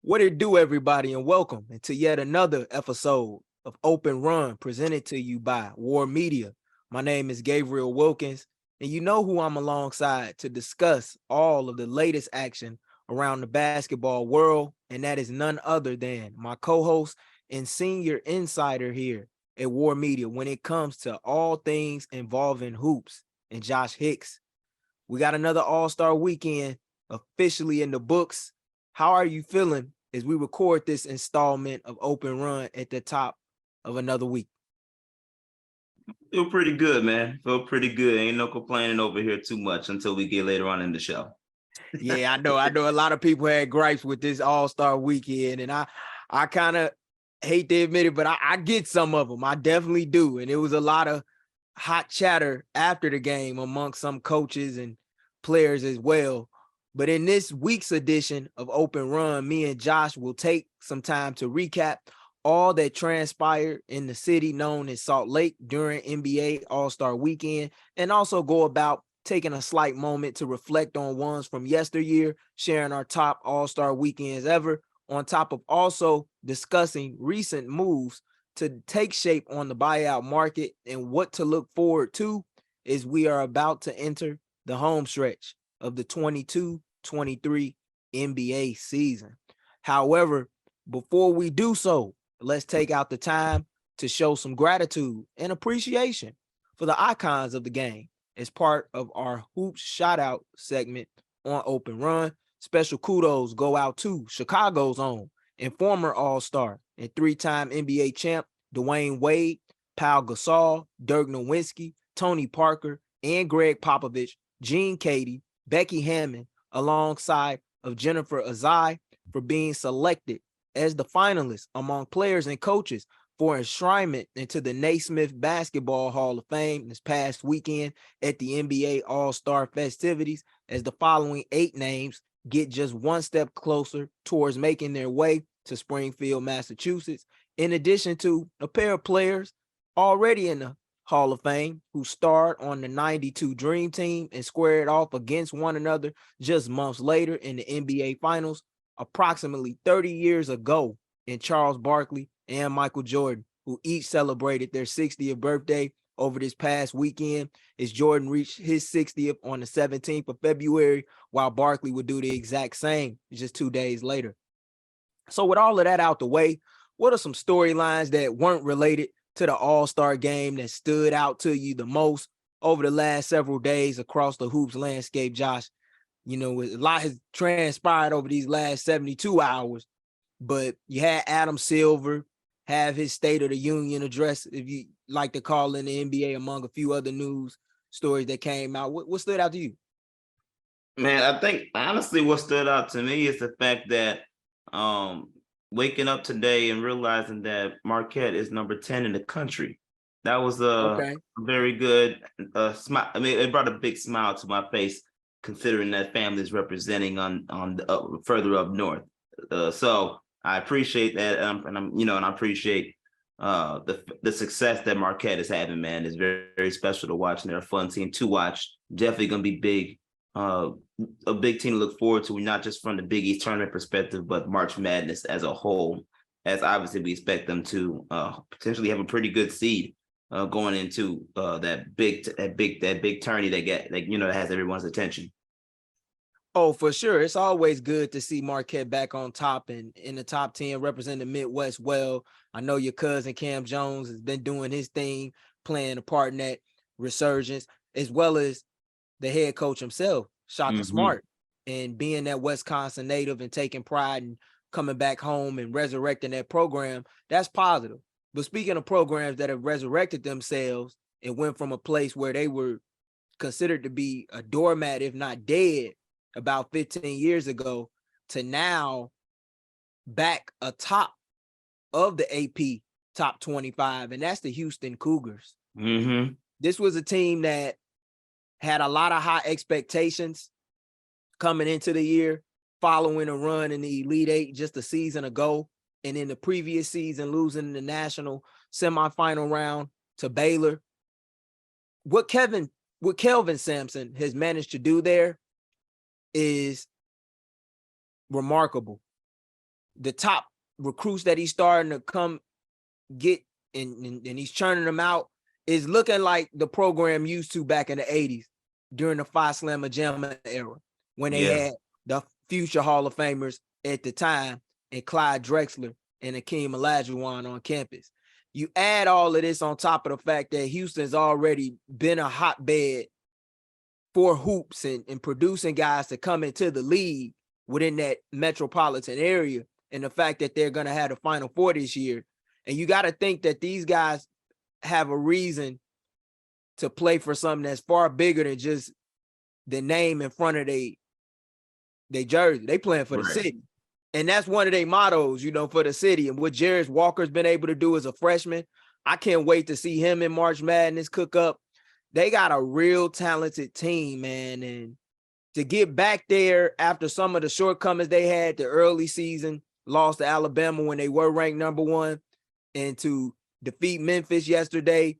What it do, everybody, and welcome into yet another episode of Open Run presented to you by War Media. My name is Gabriel Wilkins, and you know who I'm alongside to discuss all of the latest action around the basketball world, and that is none other than my co-host and senior insider here at War Media when it comes to all things involving hoops, and Josh Hicks. We got another All-Star weekend officially in the books. How are you feeling as we record this installment of Open Run at the top of another week? Feel pretty good, man. Feel pretty good. Ain't no complaining over here too much until we get later on in the show. Yeah, I know a lot of people had gripes with this All-Star weekend, and I kind of hate to admit it, but I get some of them. I definitely do. And it was a lot of hot chatter after the game amongst some coaches and players as well. But in this week's edition of Open Run, me and Josh will take some time to recap all that transpired in the city known as Salt Lake during NBA All-Star Weekend, and also go about taking a slight moment to reflect on ones from yesteryear, sharing our top All-Star weekends ever, on top of also discussing recent moves to take shape on the buyout market and what to look forward to as we are about to enter the home stretch of the 22-23 NBA season. However, before we do so, let's take out the time to show some gratitude and appreciation for the icons of the game as part of our Hoops Shout-Out segment on Open Run. Special kudos go out to Chicago's own and former All-Star and three-time NBA champ Dwayne Wade, Pau Gasol, Dirk Nowitzki, Tony Parker, and Greg Popovich, Gene Katie, Becky Hammond, alongside of Jennifer Azai for being selected as the finalists among players and coaches for enshrinement into the Naismith Basketball Hall of Fame this past weekend at the NBA All-Star Festivities, as the following 8 names get just one step closer towards making their way to Springfield, Massachusetts, in addition to a pair of players already in the Hall of Fame who starred on the 92 Dream Team and squared off against one another just months later in the NBA Finals approximately 30 years ago in Charles Barkley and Michael Jordan, who each celebrated their 60th birthday over this past weekend, as Jordan reached his 60th on the 17th of February, while Barkley would do the exact same just 2 days later. So with all of that out the way, what are some storylines that weren't related to the All-Star game that stood out to you the most over the last several days across the hoops landscape, Josh? You know, a lot has transpired over these last 72 hours, but you had Adam Silver have his State of the Union address, if you like to call in the NBA, among a few other news stories that came out. What stood out to you? Man, I think honestly what stood out to me is the fact that waking up today and realizing that Marquette is number 10 in the country. That was a Okay. very good smile. I mean, it brought a big smile to my face considering that family is representing on the, further up north. So I appreciate that, and I appreciate the success that Marquette is having. Man, it's very, very special to watch, and they're a fun team to watch. Definitely gonna be big, a big team to look forward to, not just from the Big East tournament perspective, but March Madness as a whole. As obviously we expect them to potentially have a pretty good seed going into that big tourney that has everyone's attention. Oh, for sure. It's always good to see Marquette back on top and in the top 10, representing the Midwest well. I know your cousin Cam Jones has been doing his thing, playing a part in that resurgence, as well as the head coach himself, Shaka Smart, and being that Wisconsin native and taking pride in coming back home and resurrecting that program. That's positive. But speaking of programs that have resurrected themselves and went from a place where they were considered to be a doormat, if not dead, about 15 years ago, to now back atop of the AP top 25, and that's the Houston Cougars. This was a team that had a lot of high expectations coming into the year, following a run in the Elite Eight just a season ago, and in the previous season losing the national semifinal round to Baylor. What Kelvin Sampson has managed to do there is remarkable. the top recruits that he's starting to come get and he's churning them out is looking like the program used to back in the 80s during the Phi Slamma Jamma era when they had the future Hall of Famers at the time and Clyde Drexler and Akeem Olajuwon on campus. You add all of this on top of the fact that Houston's already been a hotbed for hoops and producing guys to come into the league within that metropolitan area, and the fact that they're going to have the Final Four this year. And you got to think that these guys have a reason to play for something that's far bigger than just the name in front of they jersey. They playing for the city. And that's one of their mottos, you know, for the city. And what Jarris Walker's been able to do as a freshman, I can't wait to see him in March Madness cook up. They got a real talented team, man. And to get back there after some of the shortcomings they had the early season, lost to Alabama when they were ranked number 1, and to defeat Memphis yesterday.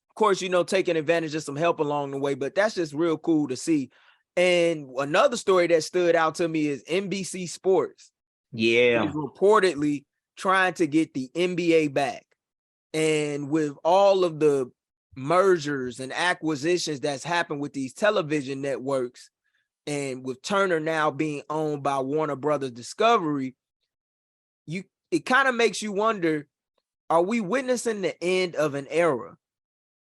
Of course, you know, taking advantage of some help along the way, but that's just real cool to see. And another story that stood out to me is NBC Sports. Yeah. Is reportedly trying to get the NBA back. And with all of the mergers and acquisitions that's happened with these television networks, and with Turner now being owned by Warner Brothers Discovery, it kind of makes you wonder, are we witnessing the end of an era?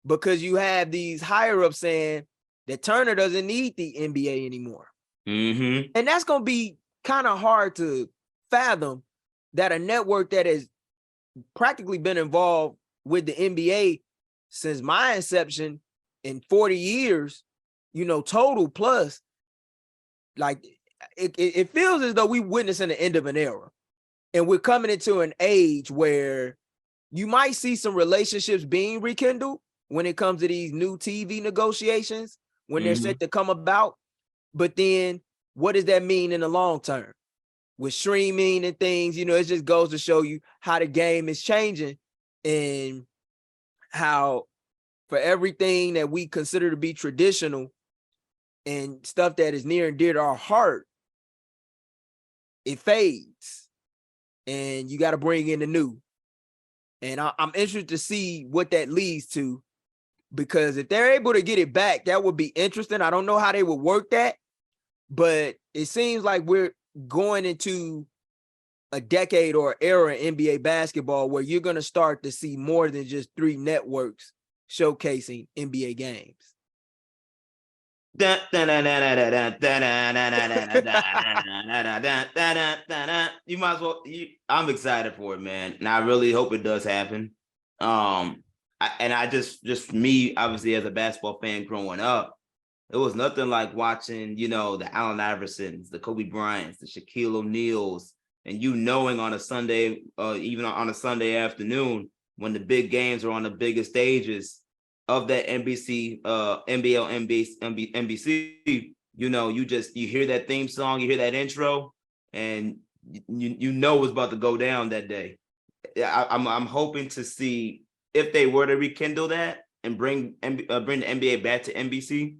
Because you have these higher ups saying that Turner doesn't need the NBA anymore. Mm-hmm. And that's going to be kind of hard to fathom, that a network that has practically been involved with the NBA since my inception in 40 years, you know, total plus, like it feels as though we're witnessing the end of an era. And we're coming into an age where you might see some relationships being rekindled when it comes to these new TV negotiations, when they're set to come about. But then what does that mean in the long term? With streaming and things, you know, it just goes to show you how the game is changing, and how for everything that we consider to be traditional and stuff that is near and dear to our heart, it fades and you got to bring in the new. And I'm interested to see what that leads to, because if they're able to get it back, that would be interesting. I don't know how they would work that, but it seems like we're going into a decade or era in NBA basketball where you're going to start to see more than just 3 networks showcasing NBA games. You might as well. I'm excited for it, man, and I really hope it does happen. I just me, obviously, as a basketball fan growing up, it was nothing like watching, you know, the Allen Iversons, the Kobe Bryants, the Shaquille O'Neals, and you knowing on a Sunday, even on a Sunday afternoon, when the big games are on the biggest stages of that NBC, NBL, NBC, you know, you hear that theme song, you hear that intro, and you know it's about to go down that day. I'm hoping to see if they were to rekindle that and bring the NBA back to NBC.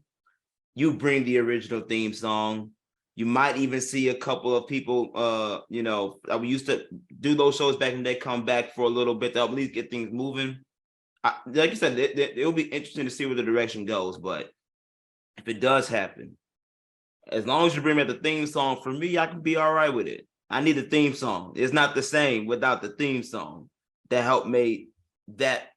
You bring the original theme song. You might even see a couple of people, you know, that we used to do those shows back and they come back for a little bit to at least get things moving. Like you said, it'll be interesting to see where the direction goes. But if it does happen, as long as you bring back the theme song, for me, I can be all right with it. I need a theme song. It's not the same without the theme song that helped make that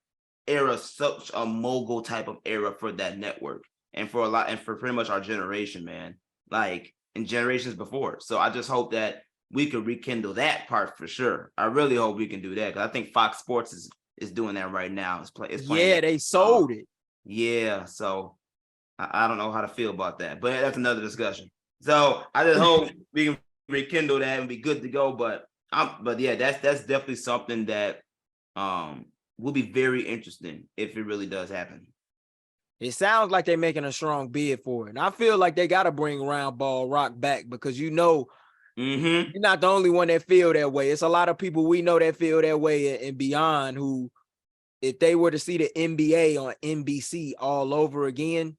era such a mogul type of era for that network. And for pretty much our generation, man, like in generations before. So I just hope that we could rekindle that part for sure. I really hope we can do that, because I think Fox Sports is doing that right now. It's playing. Yeah, they sold it. Yeah, so I don't know how to feel about that, but that's another discussion. So I just hope we can rekindle that and be good to go. But yeah, that's definitely something that will be very interesting if it really does happen. It sounds like they're making a strong bid for it. And I feel like they got to bring Round Ball Rock back, because, you know, you're not the only one that feel that way. It's a lot of people we know that feel that way and beyond, who, if they were to see the NBA on NBC all over again,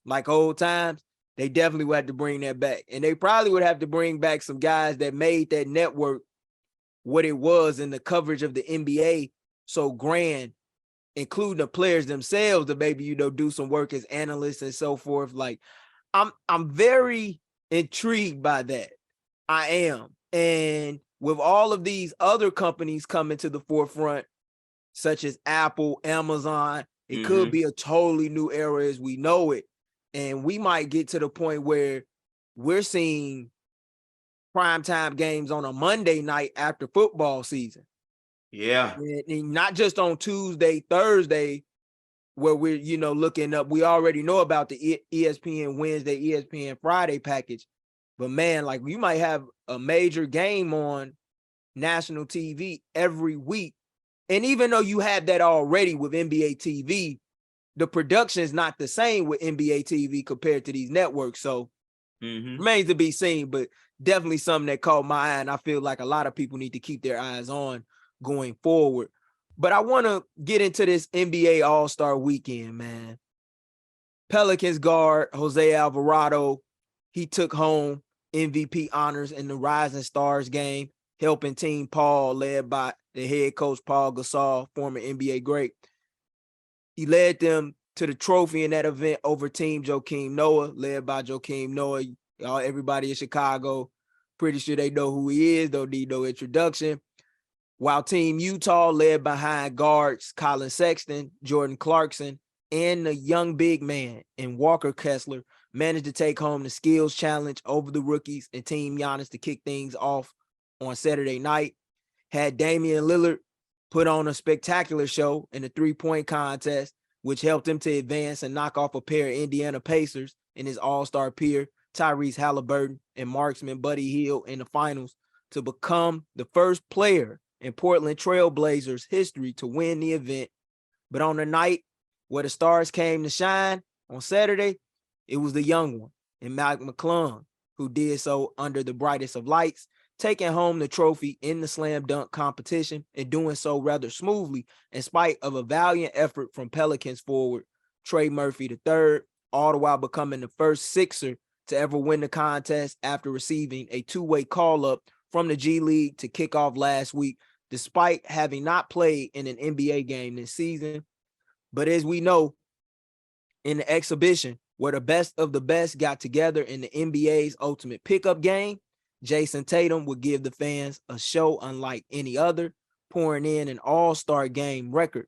like old times, they definitely would have to bring that back. And they probably would have to bring back some guys that made that network what it was and the coverage of the NBA so grand, including the players themselves, to maybe, you know, do some work as analysts and so forth. Like, I'm very intrigued by that. I am. And with all of these other companies coming to the forefront, such as Apple, Amazon, it could be a totally new era as we know it. And we might get to the point where we're seeing primetime games on a Monday night after football season. Yeah. And not just on Tuesday, Thursday, where we're, you know, looking up. We already know about the ESPN Wednesday, ESPN Friday package. But man, like, you might have a major game on national TV every week. And even though you had that already with NBA TV, the production is not the same with NBA TV compared to these networks. So remains to be seen, but definitely something that caught my eye. And I feel like a lot of people need to keep their eyes on going forward. But I want to get into this NBA All-Star weekend, man. Pelicans guard Jose Alvarado, he took home MVP honors in the Rising Stars game, helping Team Paul, led by the head coach Paul Gasol, former NBA great. He led them to the trophy in that event over Team Joakim Noah, led by Joakim Noah. Everybody in Chicago, pretty sure they know who he is, don't need no introduction. While Team Utah, led behind guards Colin Sexton, Jordan Clarkson, and the young big man in Walker Kessler, managed to take home the skills challenge over the rookies and Team Giannis to kick things off on Saturday night. Had Damian Lillard put on a spectacular show in the three-point contest, which helped him to advance and knock off a pair of Indiana Pacers and his all-star peer, Tyrese Halliburton, and marksman Buddy Hield in the finals to become the first player in Portland Trail Blazers history to win the event. But on the night where the stars came to shine on Saturday, it was the young one, and Mike McClung, who did so under the brightest of lights, taking home the trophy in the slam dunk competition and doing so rather smoothly in spite of a valiant effort from Pelicans forward Trey Murphy III, all the while becoming the first Sixer to ever win the contest after receiving a two-way call-up from the G League to kick off last week, despite having not played in an NBA game this season. But as we know, in the exhibition where the best of the best got together in the NBA's ultimate pickup game, Jason Tatum would give the fans a show unlike any other, pouring in an all-star game record,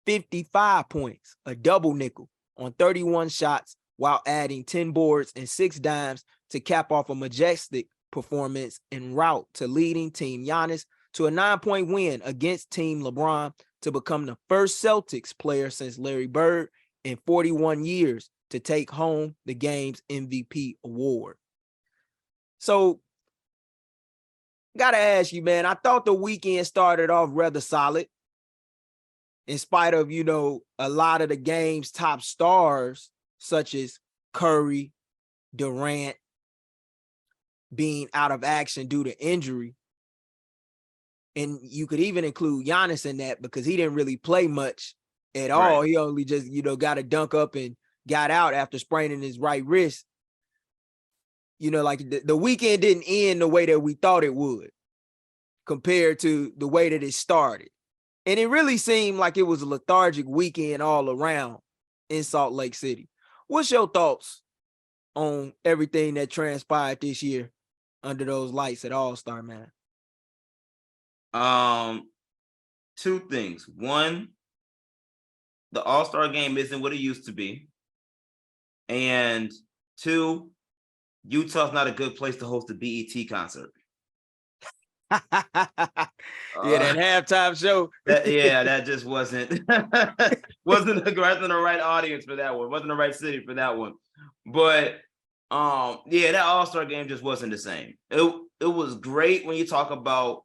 55 points, a double nickel on 31 shots, while adding 10 boards and 6 dimes to cap off a majestic performance en route to leading Team Giannis to a 9-point win against Team LeBron to become the first Celtics player since Larry Bird in 41 years to take home the game's MVP award. So, gotta ask you, man, I thought the weekend started off rather solid in spite of, you know, a lot of the game's top stars, such as Curry, Durant, being out of action due to injury. And you could even include Giannis in that because he didn't really play much at all. He only just, you know, got a dunk up and got out after spraining his right wrist. You know, like the weekend didn't end the way that we thought it would compared to the way that it started. And it really seemed like it was a lethargic weekend all around in Salt Lake City. What's your thoughts on everything that transpired this year under those lights at All-Star, man? Two things. One, the All-Star game isn't what it used to be. And two, Utah's not a good place to host a BET concert. That halftime show. That just wasn't wasn't the right audience for that one. Wasn't the right city for that one. But that All-Star game just wasn't the same. It was great when you talk about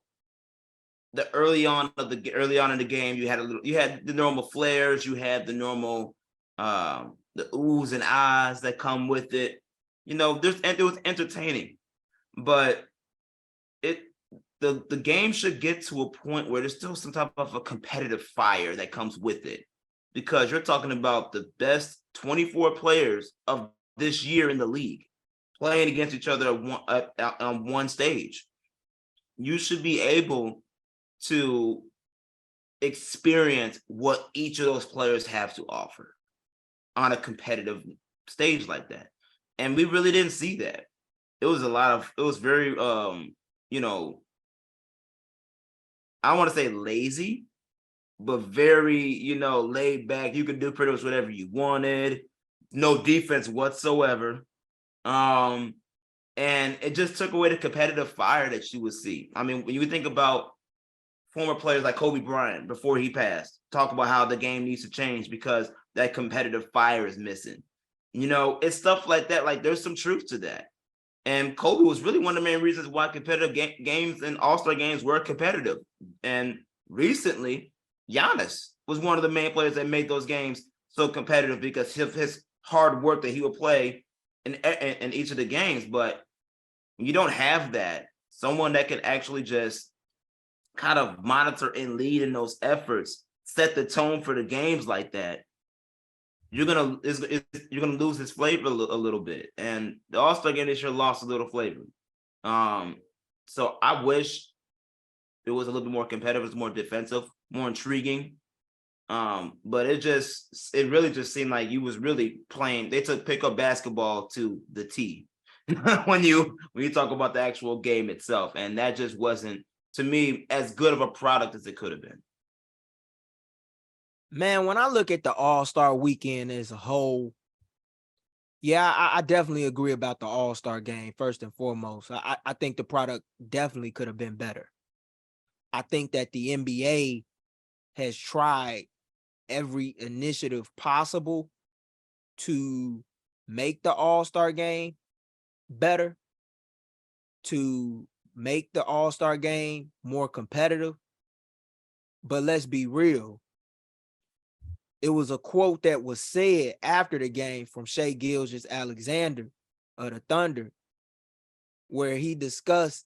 the early on in the game. You had the normal flares, you had the normal the oohs and ahs that come with it. You know, it was entertaining, but the game should get to a point where there's still some type of a competitive fire that comes with it, because you're talking about the best 24 players of this year in the league playing against each other on one stage. you should be able to experience what each of those players have to offer on a competitive stage like that. And we really didn't see that. It was very you know, I want to say lazy, but very, laid back. You could do pretty much whatever you wanted. No defense whatsoever. And it just took away the competitive fire that you would see. I mean, when you think about former players like Kobe Bryant before he passed, talk about how the game needs to change because that competitive fire is missing. It's stuff like that. Like, there's some truth to that. And Kobe was really one of the main reasons why competitive games and All-Star games were competitive. And recently, Giannis was one of the main players that made those games so competitive because of his hard work that he would play in each of the games. But you don't have that. Someone that can actually just kind of monitor and lead in those efforts, set the tone for the games like that. You're gonna lose its flavor a little bit, and the All-Star game this year lost a little flavor. So I wish it was a little bit more competitive, it was more defensive, more intriguing. But it really just seemed like you was really playing. They took pickup basketball to the T when you talk about the actual game itself, and that just wasn't, to me, as good of a product as it could have been. Man, when I look at the All-Star weekend as a whole, yeah, I definitely agree about the All-Star game, first and foremost. I think the product definitely could have been better. I think that the NBA has tried every initiative possible to make the All-Star game better, to make the All-Star game more competitive. But let's be real. It was a quote that was said after the game from Shai Gilgeous-Alexander of the Thunder, where he discussed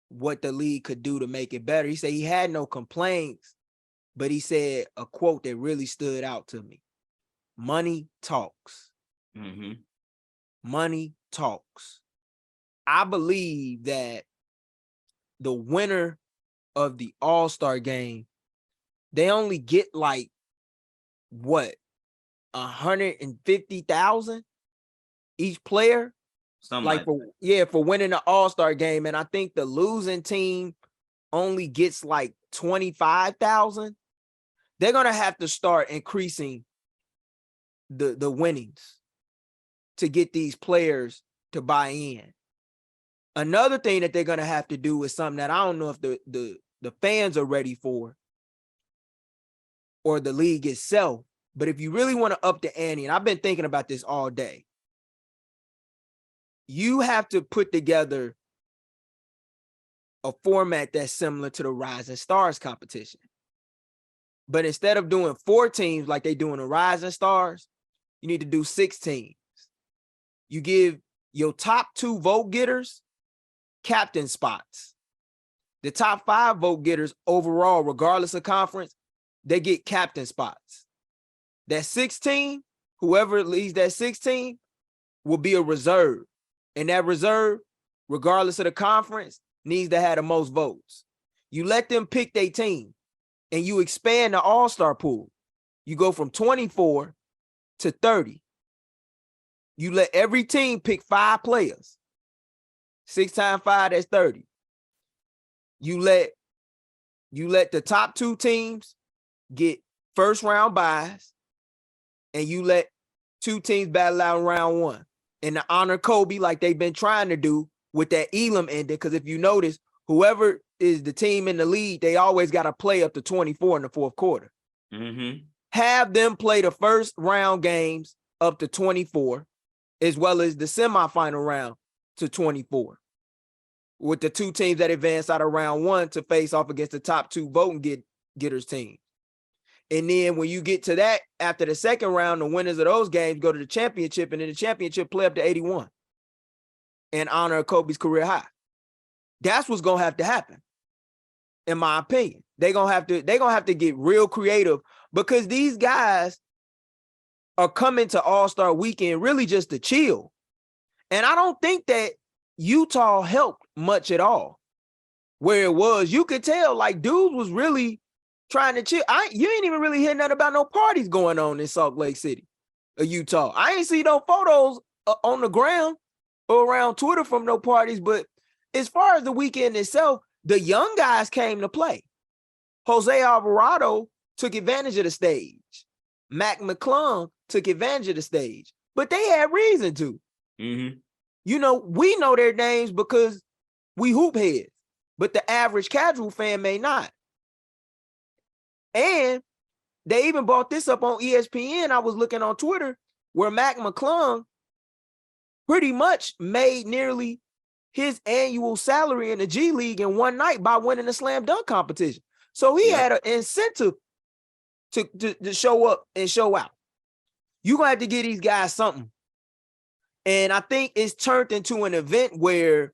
what the league could do to make it better. He said he had no complaints, but he said a quote that really stood out to me. Money talks. Mm-hmm. Money talks. I believe that the winner of the All-Star game, they only get like, what, 150,000 each player, Something for winning the All-Star game. And I think the losing team only gets like 25,000. They're gonna have to start increasing the winnings to get these players to buy in. Another thing that they're gonna have to do is something that I don't know if the fans are ready for or the league itself. But if you really want to up the ante, and I've been thinking about this all day, you have to put together a format that's similar to the Rising Stars competition. But instead of doing 4 teams like they do in the Rising Stars, you need to do 6 teams. You give your top 2 vote getters captain spots. The top 5 vote getters overall, regardless of conference, they get captain spots. That 16, whoever leads that 16 will be a reserve. And that reserve, regardless of the conference, needs to have the most votes. You let them pick their team and you expand the All-Star pool. You go from 24 to 30. You let every team pick 5 players. 6 times 5, that's 30. You let the top 2 teams get first round buys, and you let 2 teams battle out in round 1. And to honor Kobe, like they've been trying to do with that Elam ending, because if you notice, whoever is the team in the lead, they always got to play up to 24 in the 4th quarter. Mm-hmm. Have them play the first round games up to 24, as well as the semifinal round to 24, with the 2 teams that advance out of round 1 to face off against the top 2 voting getters team. And then when you get to that, after the 2nd round, the winners of those games go to the championship, and then the championship play up to 81 in honor of Kobe's career high. That's what's gonna have to happen, in my opinion. They're gonna have to get real creative, because these guys are coming to All-Star weekend really just to chill. And I don't think that Utah helped much at all. where it was, you could tell like dudes was really trying to chill. You ain't even really hear nothing about no parties going on in Salt Lake City, Utah. I ain't see no photos on the ground or around Twitter from no parties. But as far as the weekend itself, the young guys came to play. Jose Alvarado took advantage of the stage. Mac McClung took advantage of the stage, but they had reason to. Mm-hmm. You know, we know their names because we hoop heads, but the average casual fan may not. And they even brought this up on ESPN. I was looking on Twitter where Mac McClung pretty much made nearly his annual salary in the G League in one night by winning the slam dunk competition. So he had an incentive to show up and show out. You're going to have to give these guys something. And I think it's turned into an event where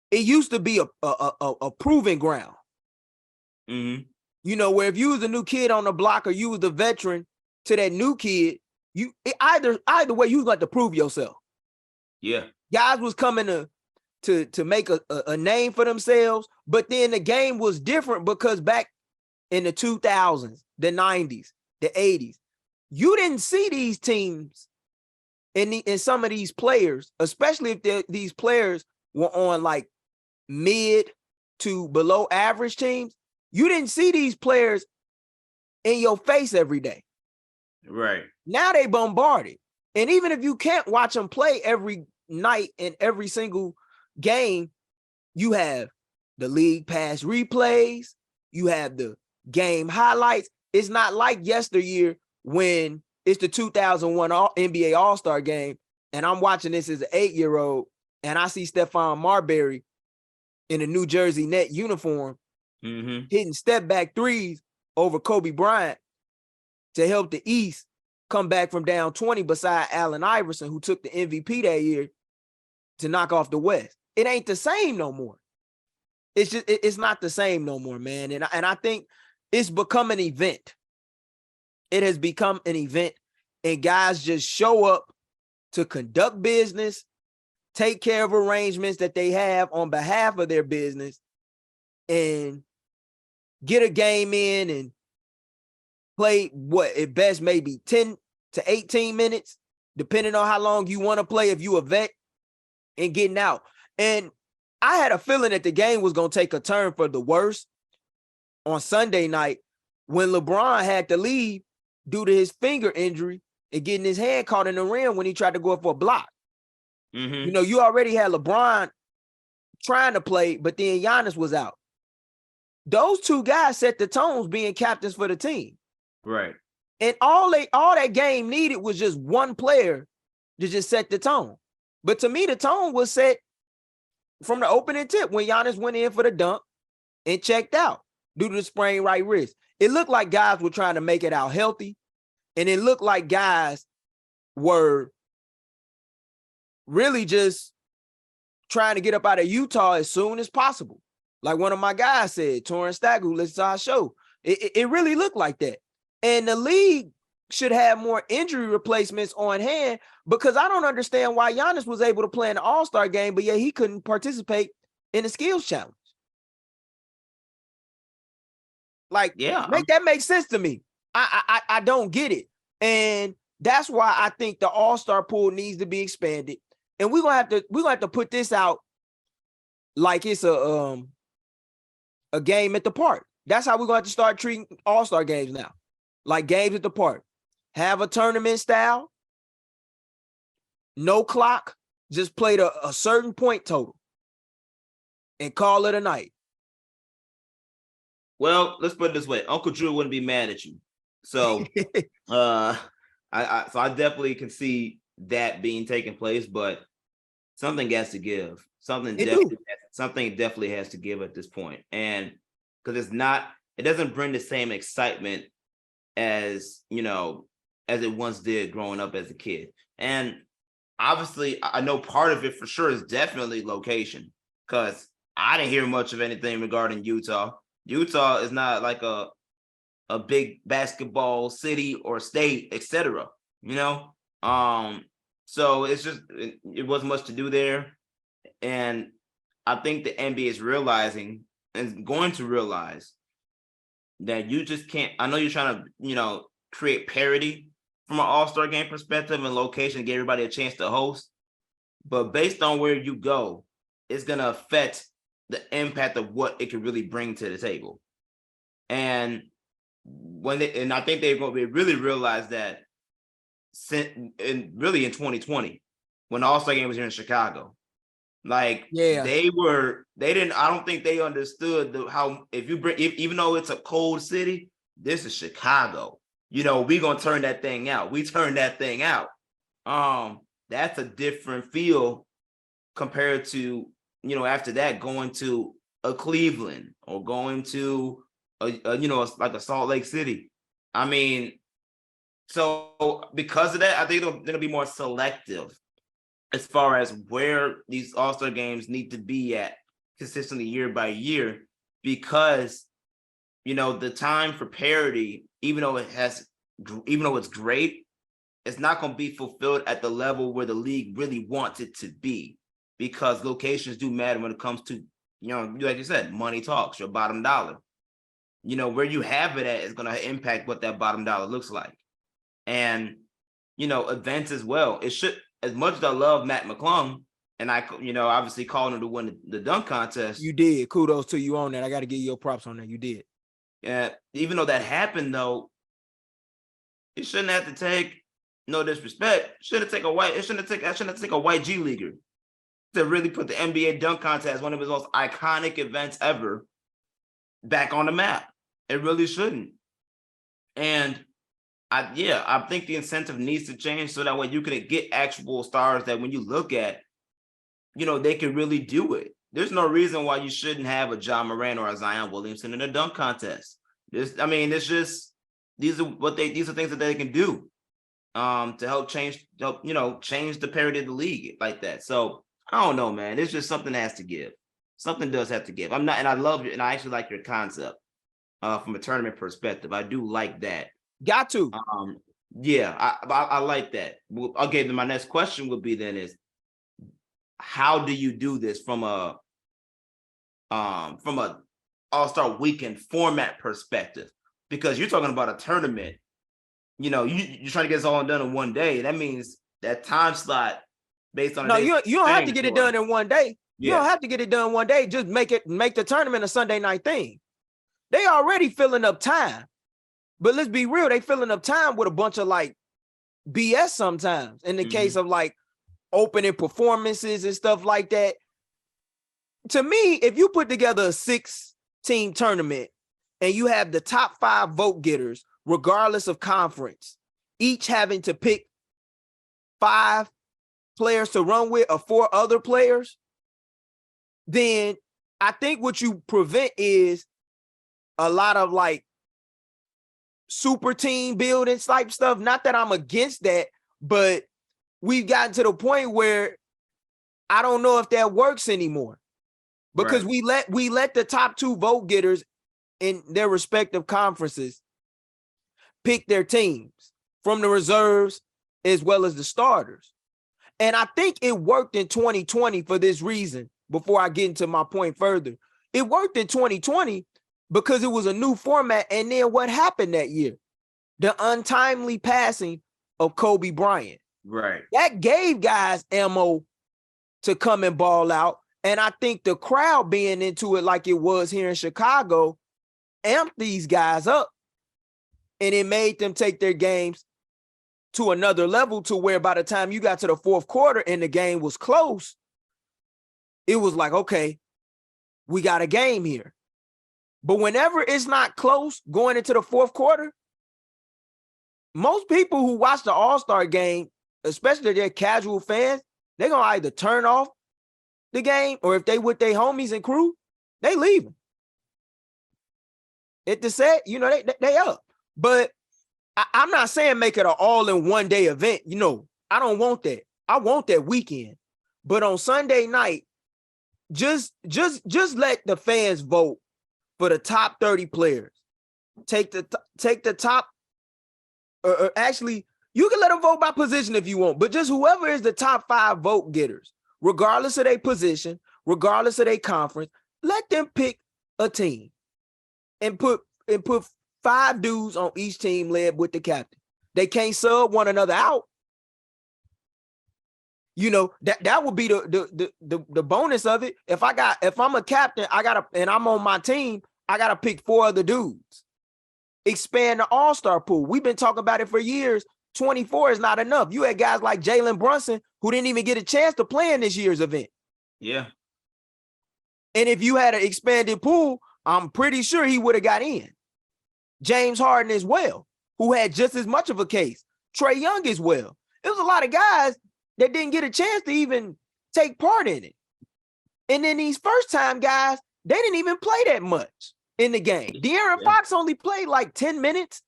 it used to be a proving ground. Mm-hmm. You know, where if you was a new kid on the block or you was the veteran to that new kid, either way, you was going to prove yourself. Yeah. Guys was coming to make a name for themselves, but then the game was different because back in the 2000s, the 90s, the 80s, you didn't see these teams and some of these players, especially if these players were on like mid to below average teams, you didn't see these players in your face every day. Right. Now they bombarded. And even if you can't watch them play every night in every single game, you have the league pass replays, you have the game highlights. It's not like yesteryear when it's the 2001 NBA All-Star game and I'm watching this as an 8-year-old and I see Stephon Marbury in a New Jersey Net uniform hitting step back threes over Kobe Bryant to help the East come back from down 20 beside Allen Iverson, who took the MVP that year to knock off the West. It ain't the same no more. It's not the same no more, man. And I think it's become an event. It has become an event, and guys just show up to conduct business, take care of arrangements that they have on behalf of their business, and get a game in and play what at best maybe 10 to 18 minutes, depending on how long you want to play if you a vet, and getting out. And I had a feeling that the game was going to take a turn for the worse on Sunday night when LeBron had to leave due to his finger injury and getting his hand caught in the rim when he tried to go up for a block. You know, you already had LeBron trying to play, but then Giannis was out. Those two guys set the tones being captains for the team. Right. And all that game needed was just one player to just set the tone. But to me, the tone was set from the opening tip when Giannis went in for the dunk and checked out due to the sprained right wrist. It looked like guys were trying to make it out healthy, and it looked like guys were really just trying to get up out of Utah as soon as possible. Like one of my guys said, Torrance Stack, who listens to our show, it really looked like that. And the league should have more injury replacements on hand, because I don't understand why Giannis was able to play in the All-Star game, but yet he couldn't participate in the skills challenge. Like, that makes sense to me. I don't get it. And that's why I think the All-Star pool needs to be expanded. And we're gonna have to put this out like it's a game at the park. That's how we're gonna have to start treating All-Star games now. Like games at the park. Have a tournament style, no clock, just played a certain point total and call it a night. Well, let's put it this way. Uncle Drew wouldn't be mad at you. So I definitely can see that being taking place, but something has to give. Something definitely has to give at this point. And because it doesn't bring the same excitement as, as it once did growing up as a kid. And obviously, I know part of it for sure is definitely location, because I didn't hear much of anything regarding Utah. Utah is not like a big basketball city or state, etc. So it's just it wasn't much to do there, and I think the NBA is realizing and going to realize that you just can't. I know you're trying to, create parity from an All-Star game perspective and location to give everybody a chance to host. But based on where you go, it's going to affect the impact of what it can really bring to the table. And I think they're going to really realize that really in 2020, when the All-Star game was here in Chicago. Like I don't think they understood how even though it's a cold city, this is Chicago. We're gonna turn that thing out. We turned that thing out. That's a different feel compared to, after that going to a Cleveland or going to like a Salt Lake City. I mean, so because of that, I think they're gonna be more selective as far as where these All-Star games need to be at consistently year by year, because, the time for parity, even though it's great, it's not going to be fulfilled at the level where the league really wants it to be, because locations do matter when it comes to, like you said, money talks, your bottom dollar. Where you have it at is going to impact what that bottom dollar looks like. And, events as well. It should, as much as I love Matt McClung, and I, obviously calling him to win the dunk contest. You did. Kudos to you on that. I got to give you your props on that. You did. Yeah. Even though that happened, though, it shouldn't have to take, no disrespect, it shouldn't take a white G leaguer to really put the NBA dunk contest, one of his most iconic events ever, back on the map. It really shouldn't. And I think the incentive needs to change so that way you can get actual stars that when you look at, they can really do it. There's no reason why you shouldn't have a John Moran or a Zion Williamson in a dunk contest. It's just, these are things that they can do to help change the parity of the league like that. So I don't know, man. It's just something that has to give. Something does have to give. And I love it, and I actually like your concept from a tournament perspective. I do like that. Got to. I like that. Okay, then my next question would be then is, how do you do this from a All-Star weekend format perspective? Because you're talking about a tournament, you're trying to get this all done in one day. That means that time slot based on you don't have to get it done in one day. Yeah. You don't have to get it done one day. Just make the tournament a Sunday night thing. They already filling up time. But let's be real, they filling up time with a bunch of like BS sometimes in the case of like opening performances and stuff like that. To me, if you put together a 6-team tournament and you have the top 5 vote getters, regardless of conference, each having to pick 5 players to run with or 4 other players, then I think what you prevent is a lot of like super team building type stuff. Not that I'm against that, but we've gotten to the point where I don't know if that works anymore, because we let the top 2 vote getters in their respective conferences pick their teams from the reserves as well as the starters. And I think it worked in 2020 for this reason. Before I get into my point further, it worked in 2020 because it was a new format. And then what happened that year? The untimely passing of Kobe Bryant. Right. That gave guys ammo to come and ball out. And I think the crowd being into it like it was here in Chicago amped these guys up. And it made them take their games to another level, to where by the time you got to the 4th quarter and the game was close, it was like, okay, we got a game here. But whenever it's not close going into the 4th quarter, most people who watch the All-Star game, especially their casual fans, they're going to either turn off the game, or if they with their homies and crew, they leaving. At the set, they up. But I'm not saying make it an all-in-one day event. I don't want that. I want that weekend. But on Sunday night, just let the fans vote for the top 30 players. Take the top, or actually, you can let them vote by position if you want, but just whoever is the top 5 vote getters, regardless of their position, regardless of their conference, let them pick a team and put 5 dudes on each team led with the captain. They can't sub one another out. You know, that would be the bonus of it. If I'm a captain, and I'm on my team, I gotta pick 4 other dudes. Expand the all-star pool. We've been talking about it for years. 24 is not enough. You had guys like Jalen Brunson who didn't even get a chance to play in this year's event. Yeah. And if you had an expanded pool, I'm pretty sure he would have got in. James Harden as well, who had just as much of a case. Trae Young as well. It was a lot of guys that didn't get a chance to even take part in it. And then these first-time guys, they didn't even play that much in the game. De'Aaron Fox only played like 10 minutes.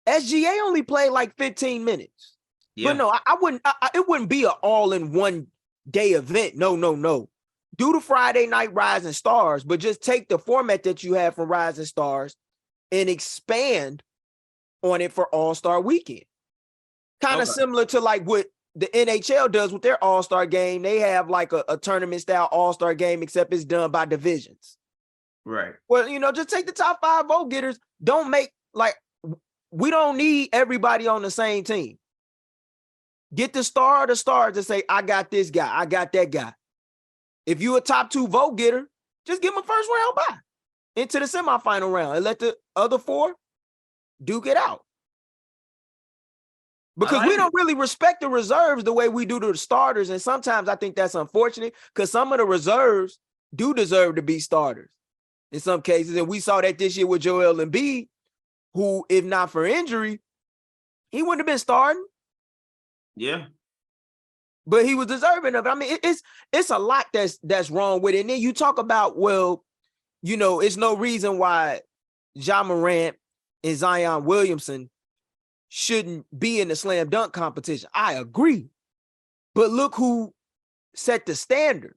SGA only played like 15 minutes. Yeah. But no, I wouldn't. It wouldn't be an all-in-one day event. No. Do the Friday night Rising Stars, but just take the format that you have from Rising Stars and expand on it for All-Star Weekend. Kind of similar to like what the NHL does with their All-Star game. They have like a tournament-style All-Star game, except it's done by divisions. Right. Well, you know, just take the top 5 vote getters. Don't make like, we don't need everybody on the same team. Get the star of the stars to say, I got this guy, I got that guy. If you a top 2 vote getter, just give them a first round bye into the semifinal round and let the other 4 duke it out. Because we don't really respect the reserves the way we do the starters. And sometimes I think that's unfortunate because some of the reserves do deserve to be starters in some cases. And we saw that this year with Joel Embiid, who, if not for injury, he wouldn't have been starting. Yeah. But he was deserving of it. I mean, it's a lot that's wrong with it. And then you talk about, well, you know, it's no reason why Ja Morant and Zion Williamson shouldn't be in the slam dunk competition. I agree. But look who set the standard.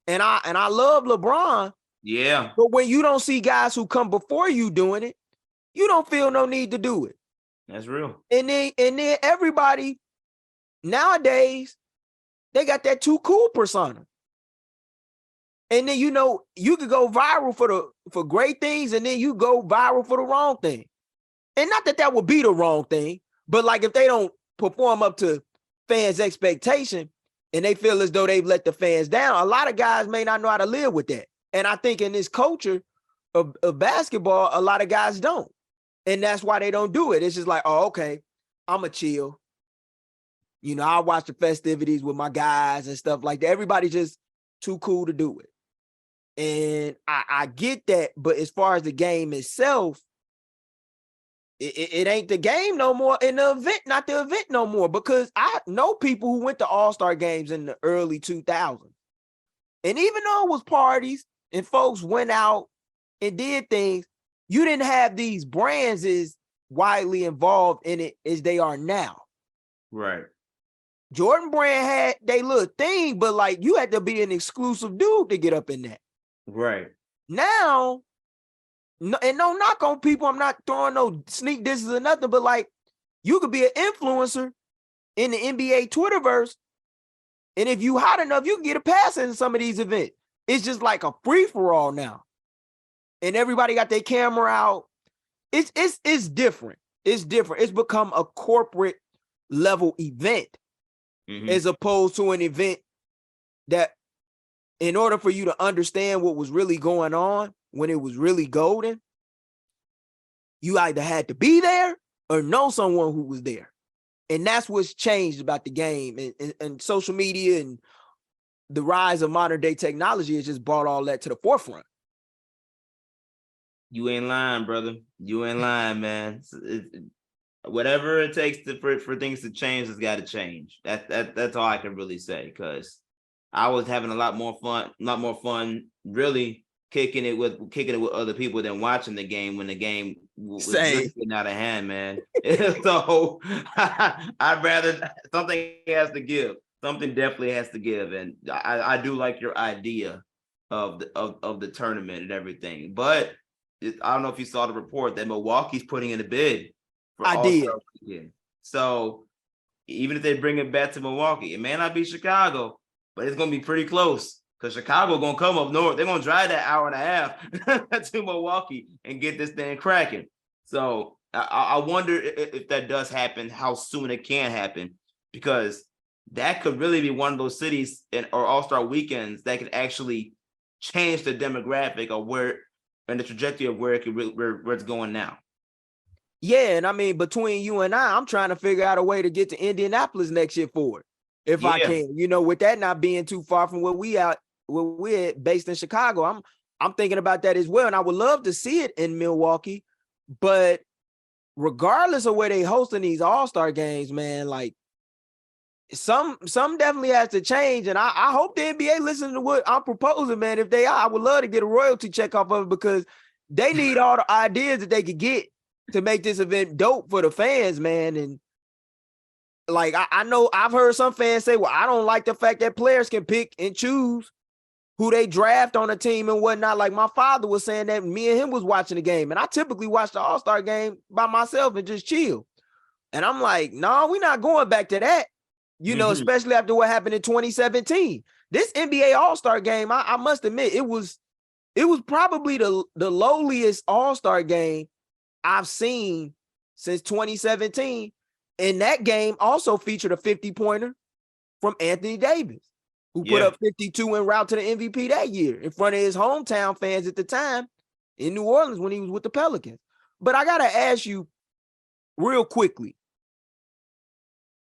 And I love LeBron. Yeah. But when you don't see guys who come before you doing it, you don't feel no need to do it. That's real. And then everybody nowadays, they got that too cool persona. And then, you know, you could go viral for great things, and then you go viral for the wrong thing. And not that would be the wrong thing, but like if they don't perform up to fans' expectation and they feel as though they've let the fans down, a lot of guys may not know how to live with that. And I think in this culture of basketball, a lot of guys don't. And that's why they don't do it. It's just like, oh, okay, I'm a chill. You know, I watch the festivities with my guys and stuff like that. Everybody's just too cool to do it. And I get that. But as far as the game itself, it ain't the game no more, in the event, not the event no more, because I know people who went to All-Star games in the early 2000s. And even though it was parties and folks went out and did things, you didn't have these brands as widely involved in it as they are now. Right. Jordan Brand had they little thing, but like you had to be an exclusive dude to get up in that. Right. Now, no, and no knock on people, I'm not throwing no sneak disses or nothing, but like you could be an influencer in the NBA Twitterverse, and if you hot enough, you can get a pass in some of these events. It's just like a free-for-all now. And everybody got their camera out. It's different. It's different. It's become a corporate level event, as opposed to an event that, in order for you to understand what was really going on when it was really golden, you either had to be there or know someone who was there. And that's what's changed about the game, and social media and the rise of modern day technology has just brought all that to the forefront. You ain't lying, brother. You ain't lying, man. Whatever it takes for things to change has got to change. That's all I can really say, because I was having a lot more fun really kicking it with other people than watching the game when the game was really getting out of hand, man. So I'd rather, something has to give. Something definitely has to give, and I do like your idea of the tournament and everything, but I don't know if you saw the report that Milwaukee's putting in a bid for All-Star Weekend. So even if they bring it back to Milwaukee, it may not be Chicago, but it's going to be pretty close. because Chicago gonna come up north. They're gonna drive that hour and a half to Milwaukee and get this thing cracking. So I wonder if that does happen, how soon it can happen, because that could really be one of those cities or All-Star weekends that could actually change the demographic of where and the trajectory of where it could where it's going now. Yeah, and I mean, between you and I'm trying to figure out a way to get to Indianapolis next year for it, if I can. You know, with that not being too far from where we're based in Chicago, I'm thinking about that as well, and I would love to see it in Milwaukee. But regardless of where they hosting these All-Star games, man, like some definitely has to change, and I hope the NBA listens to what I'm proposing, man. If they are, I would love to get a royalty check off of it, because they need all the ideas that they could get to make this event dope for the fans, man. And like, I know I've heard some fans say, well, I don't like the fact that players can pick and choose who they draft on a team and whatnot. Like, my father was saying that me and him was watching the game, and I typically watch the All-Star game by myself and just chill. And I'm like, no, we're not going back to that, you know, especially after what happened in 2017. This NBA All-Star game, I must admit, it was probably the lowliest All-Star game I've seen since 2017. And that game also featured a 50-pointer from Anthony Davis, who put up 52 en route to the MVP that year in front of his hometown fans at the time in New Orleans when he was with the Pelicans. But I got to ask you real quickly,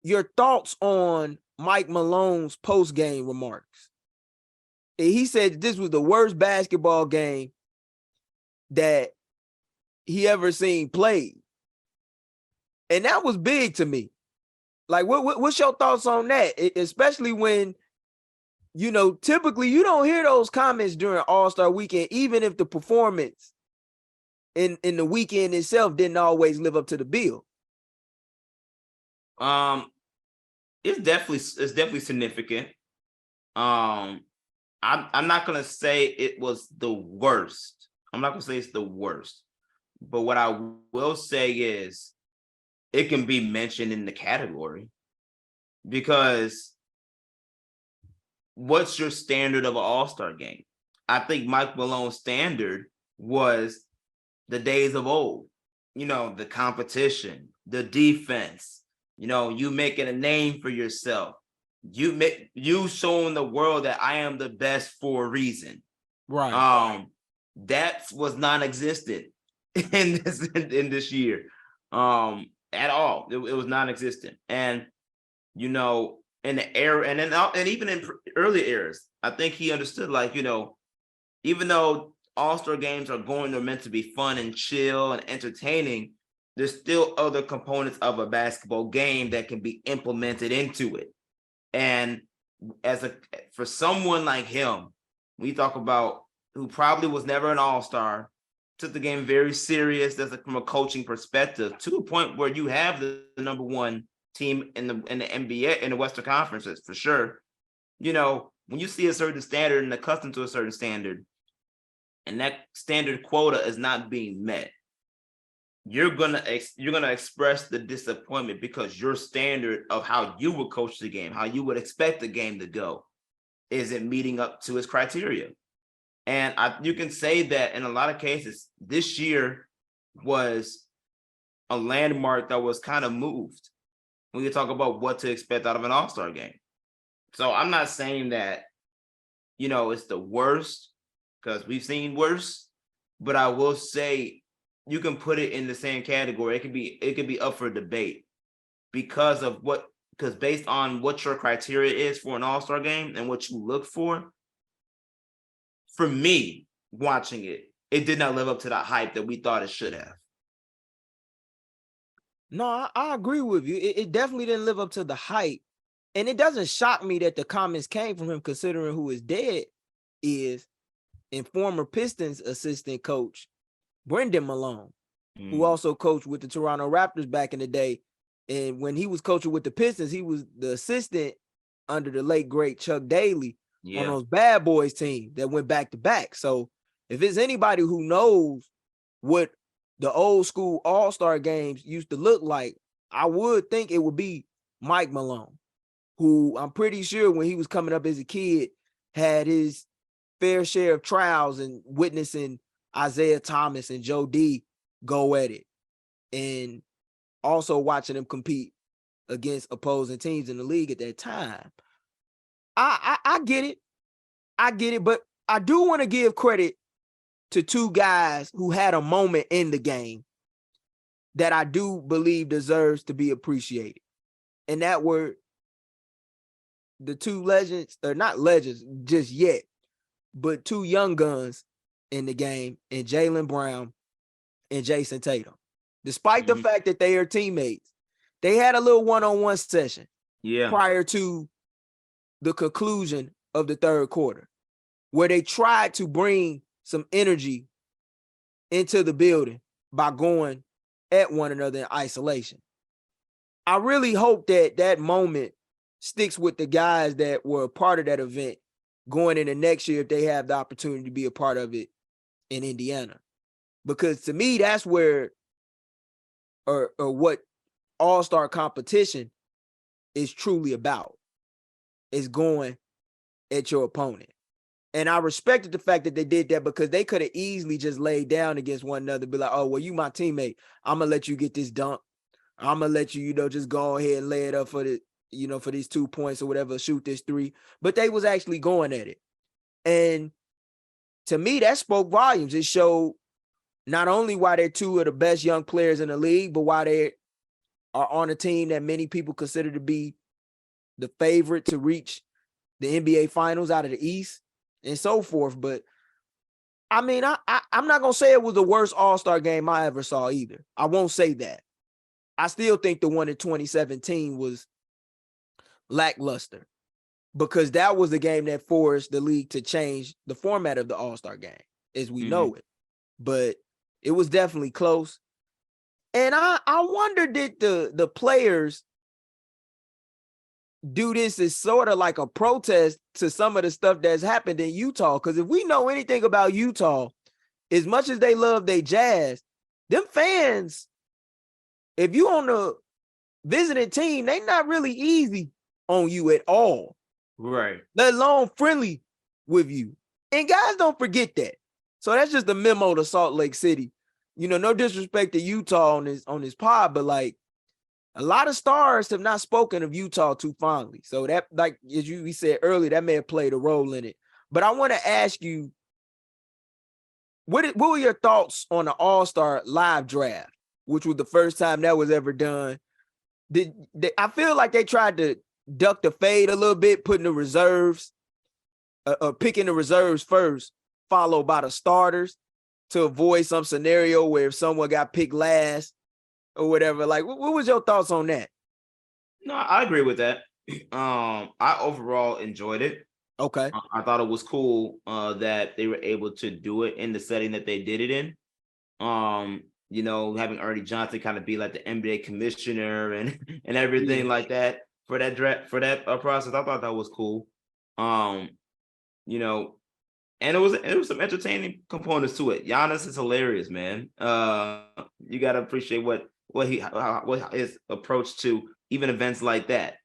your thoughts on Mike Malone's post-game remarks. He said this was the worst basketball game that he ever seen played. And that was big to me. Like, what's your thoughts on that? Especially when, you know, typically you don't hear those comments during All-Star weekend, even if the performance in the weekend itself didn't always live up to the bill. It's definitely significant. I'm not gonna say it was the worst. I'm not gonna say it's the worst. But what I will say is it can be mentioned in the category, because what's your standard of an All-Star game? I think Mike Malone's standard was the days of old, you know, the competition, the defense, you know, you making a name for yourself, you showing the world that I am the best for a reason. Right. That was non-existent in this year. At all. It was non-existent. And, you know, in the era, and even in early eras, I think he understood, like, you know, even though All-Star games are meant to be fun and chill and entertaining, there's still other components of a basketball game that can be implemented into it. And for someone like him, we talk about, who probably was never an All-Star, took the game very serious from a coaching perspective, to a point where you have the number one team in the NBA, in the Western Conferences, for sure. You know, when you see a certain standard and accustomed to a certain standard, and that standard quota is not being met, you're gonna express the disappointment, because your standard of how you would coach the game, how you would expect the game to go, isn't meeting up to his criteria. And you can say that in a lot of cases, this year was a landmark that was kind of moved when you talk about what to expect out of an All-Star game. So I'm not saying that, you know, it's the worst, because we've seen worse, but I will say you can put it in the same category. It could be up for debate, because based on what your criteria is for an All-Star game and what you look for me watching it, it did not live up to the hype that we thought it should have. No, I agree with you. It definitely didn't live up to the hype. And it doesn't shock me that the comments came from him, considering who his dad is, and former Pistons assistant coach Brendan Malone, who also coached with the Toronto Raptors back in the day. And when he was coaching with the Pistons, he was the assistant under the late, great Chuck Daly on those Bad Boys team that went back to back. So if it's anybody who knows what the old school All-Star games used to look like, I would think it would be Mike Malone, who I'm pretty sure when he was coming up as a kid, had his fair share of trials and witnessing Isaiah Thomas and Joe D go at it, and also watching them compete against opposing teams in the league at that time. I get it. I get it, but I do want to give credit to two guys who had a moment in the game that I do believe deserves to be appreciated. And that were the two legends, or not legends just yet, but two young guns in the game, and Jaylen Brown and Jason Tatum. Despite the fact that they are teammates, they had a little one-on-one session prior to the conclusion of the third quarter, where they tried to bring some energy into the building by going at one another in isolation. I really hope that that moment sticks with the guys that were a part of that event going into next year if they have the opportunity to be a part of it in Indiana. Because to me, that's where or what all-star competition is truly about, is going at your opponent. And I respected the fact that they did that, because they could have easily just laid down against one another, be like, oh, well, you my teammate, I'm gonna let you get this dunk. I'm gonna let you, just go ahead and lay it up for the, for these 2 points or whatever, shoot this three. But they was actually going at it. And to me, that spoke volumes. It showed not only why they're two of the best young players in the league, but why they are on a team that many people consider to be the favorite to reach the NBA Finals out of the East and so forth. But I mean, I'm not gonna say it was the worst All-Star game I ever saw either. I won't say that. I still think the one in 2017 was lackluster, because that was the game that forced the league to change the format of the All-Star game as we know it. But it was definitely close. And I wonder, did the players do this as sort of like a protest to some of the stuff that's happened in Utah? Because if we know anything about Utah, as much as they love their Jazz, them fans, if you on the visiting team, they not really easy on you at all. Right. Let alone friendly with you. And guys don't forget that. So that's just a memo to Salt Lake City. No disrespect to Utah on this pod, but like, a lot of stars have not spoken of Utah too fondly. So that, like as we said earlier, that may have played a role in it. But I want to ask you, what were your thoughts on the All-Star live draft, which was the first time that was ever done? I feel like they tried to duck the fade a little bit, putting the reserves, picking the reserves first, followed by the starters, to avoid some scenario where if someone got picked last or whatever. Like, what was your thoughts on that? No, I agree with that. I overall enjoyed it. Okay. I thought it was cool that they were able to do it in the setting that they did it in. Having Ernie Johnson kind of be like the NBA commissioner and everything like that for that draft, for that process. I thought that was cool. And it was some entertaining components to it. Giannis is hilarious, man. You got to appreciate what his approach to even events like that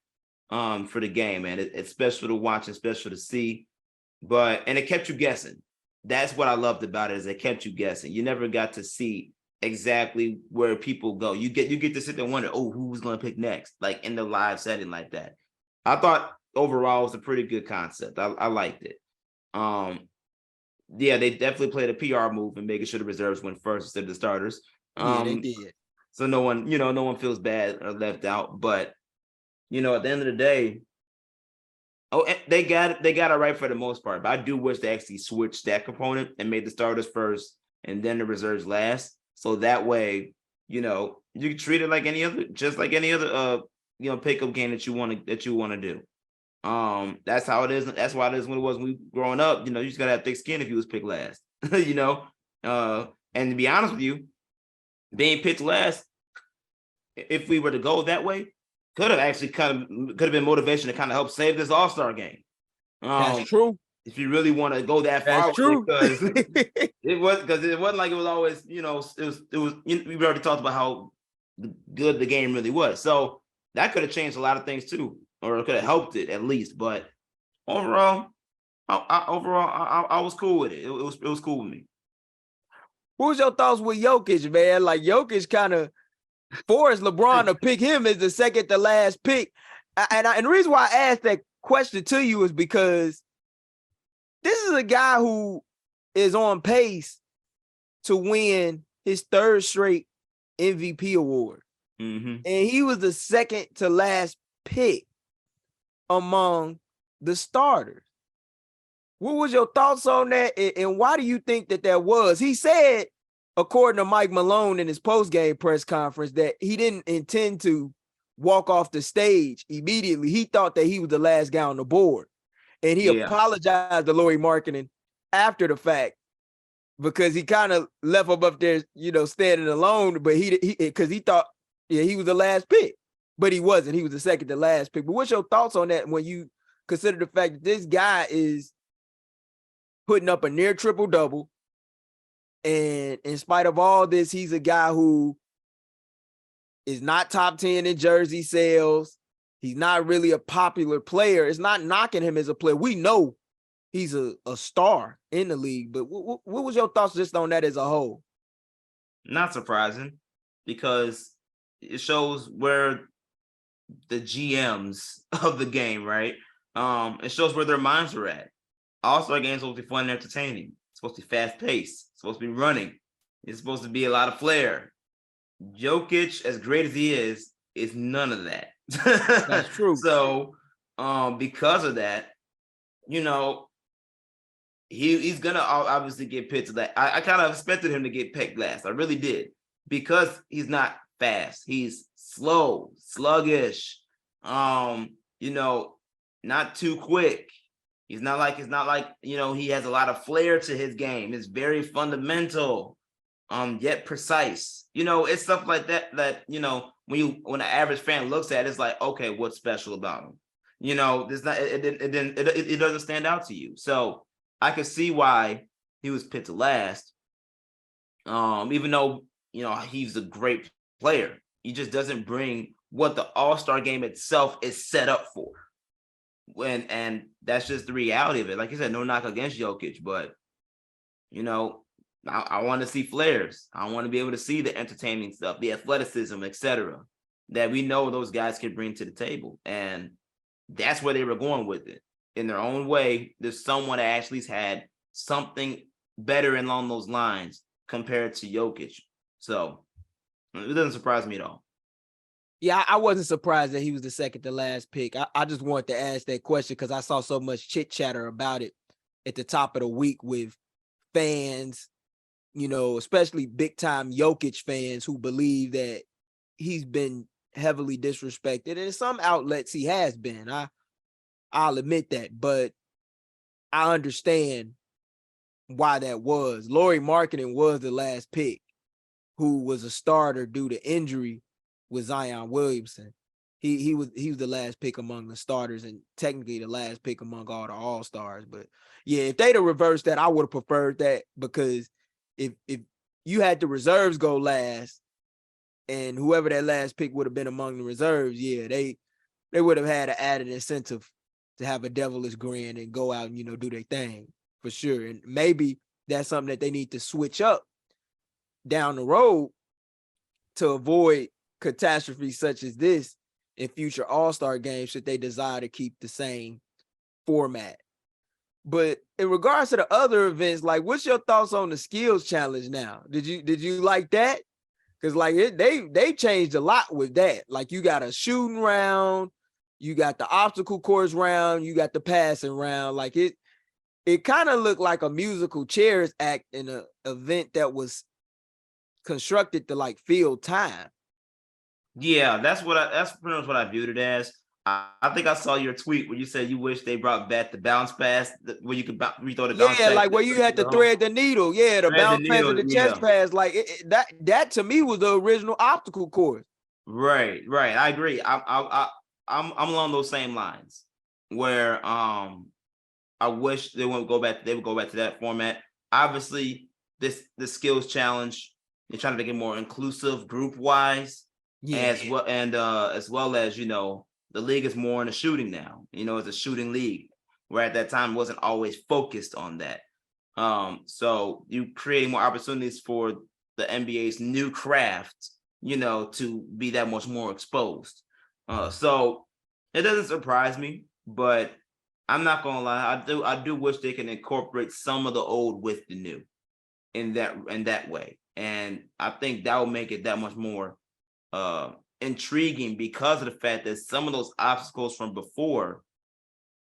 for the game, man. It's special to watch and special to see. And it kept you guessing. That's what I loved about it, is it kept you guessing. You never got to see exactly where people go. You get to sit there and wonder, oh, who's going to pick next, like in the live setting like that. I thought overall it was a pretty good concept. I liked it. Yeah, they definitely played a PR move and making sure the reserves went first instead of the starters. They did. So no one feels bad or left out. But at the end of the day, they got it right for the most part. But I do wish they actually switched that component and made the starters first and then the reserves last. So that way, you can treat it like any other pickup game that you want to do. That's how it is. That's why it is when it was when we growing up. You just gotta have thick skin if you was picked last. And to be honest with you, being picked last, if we were to go that way, could have been motivation to kind of help save this All-Star game. That's true. If you really want to go that far, that's true. Because it wasn't like it was always, it was. We already talked about how good the game really was. So that could have changed a lot of things too, or it could have helped it at least. But overall, Overall, I was cool with it. It was cool with me. What was your thoughts with Jokic, man? Like Jokic kind of forced LeBron to pick him as the second to last pick. And the reason why I asked that question to you is because this is a guy who is on pace to win his third straight MVP award. Mm-hmm. And he was the second to last pick among the starters. What was your thoughts on that? And why do you think that was? He said, according to Mike Malone in his post-game press conference, that he didn't intend to walk off the stage immediately. He thought that he was the last guy on the board. And he apologized to Lauri Markkanen after the fact because he kind of left him up there, standing alone. But because he thought, he was the last pick. But he wasn't. He was the second to last pick. But what's your thoughts on that when you consider the fact that this guy is putting up a near triple-double, and in spite of all this, he's a guy who is not top 10 in jersey sales. He's not really a popular player. It's not knocking him as a player. We know he's a star in the league, but what was your thoughts just on that as a whole? Not surprising, because it shows where the GMs of the game, right? It shows where their minds are at. All-Star games supposed to be fun and entertaining. It's supposed to be fast-paced. It's supposed to be running. It's supposed to be a lot of flair. Jokic, as great as he is none of that. That's true. So, because of that, he's gonna obviously get picked to that. I kind of expected him to get picked last. I really did, because he's not fast. He's slow, sluggish. Not too quick. It's not like he has a lot of flair to his game. It's very fundamental, yet precise. It's stuff like that when an average fan looks at it, it's like, okay, what's special about him? There's not it doesn't stand out to you. So I could see why he was picked to last. Even though he's a great player, he just doesn't bring what the All-Star game itself is set up for. And that's just the reality of it. Like you said, no knock against Jokic, but I want to see flares. I want to be able to see the entertaining stuff, the athleticism, etc., that we know those guys can bring to the table. And that's where they were going with it. In their own way, there's someone that actually had something better along those lines compared to Jokic. So it doesn't surprise me at all. Yeah, I wasn't surprised that he was the second to last pick. I just wanted to ask that question because I saw so much chit chatter about it at the top of the week with fans, especially big time Jokic fans who believe that he's been heavily disrespected. And in some outlets he has been. I'll admit that, but I understand why that was. Lauri Markkanen was the last pick, who was a starter due to injury with Zion Williamson. He was the last pick among the starters and technically the last pick among all the All-Stars. But yeah, if they'd have reversed that, I would have preferred that, because if you had the reserves go last and whoever that last pick would have been among the reserves, yeah, they would have had an added incentive to have a devilish grin and go out and, do their thing for sure. And maybe that's something that they need to switch up down the road to avoid catastrophes such as this in future All-Star games should they desire to keep the same format. But in regards to the other events, like, what's your thoughts on the skills challenge now? Did you like that? Because they changed a lot with that. Like, you got a shooting round, you got the obstacle course round, you got the passing round. Like, it kind of looked like a musical chairs act in an event that was constructed to like fill time. Yeah, that's pretty much what I viewed it as. I think I saw your tweet where you said you wish they brought back the bounce pass where you could rethrow the bounce. Yeah, like where you had to thread the needle. Yeah, the bounce pass and the chest pass. Like that to me was the original obstacle course. Right. I agree. I'm along those same lines where I wish they would go back. They would go back to that format. Obviously, the skills challenge, they're trying to make it more inclusive, group wise. Yeah. As well as the league is more in a shooting now. It's a shooting league. where at that time wasn't always focused on that. So you create more opportunities for the NBA's new craft, to be that much more exposed. So it doesn't surprise me, but I'm not gonna lie, I do wish they can incorporate some of the old with the new in that way. And I think that will make it that much more intriguing because of the fact that some of those obstacles from before,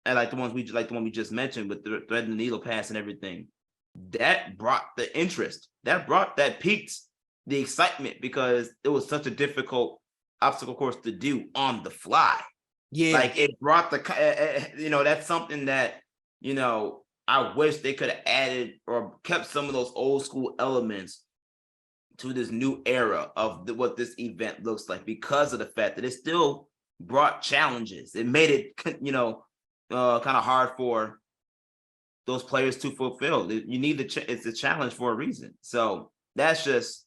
and like the one we just mentioned with the thread and the needle pass and everything, that brought the interest, that piqued the excitement because it was such a difficult obstacle course to do on the fly. Yeah. Like it brought that's something that, I wish they could have added or kept some of those old school elements to this new era of what this event looks like, because of the fact that it still brought challenges. It made it, kind of hard for those players to fulfill. You need it's a challenge for a reason. So that's just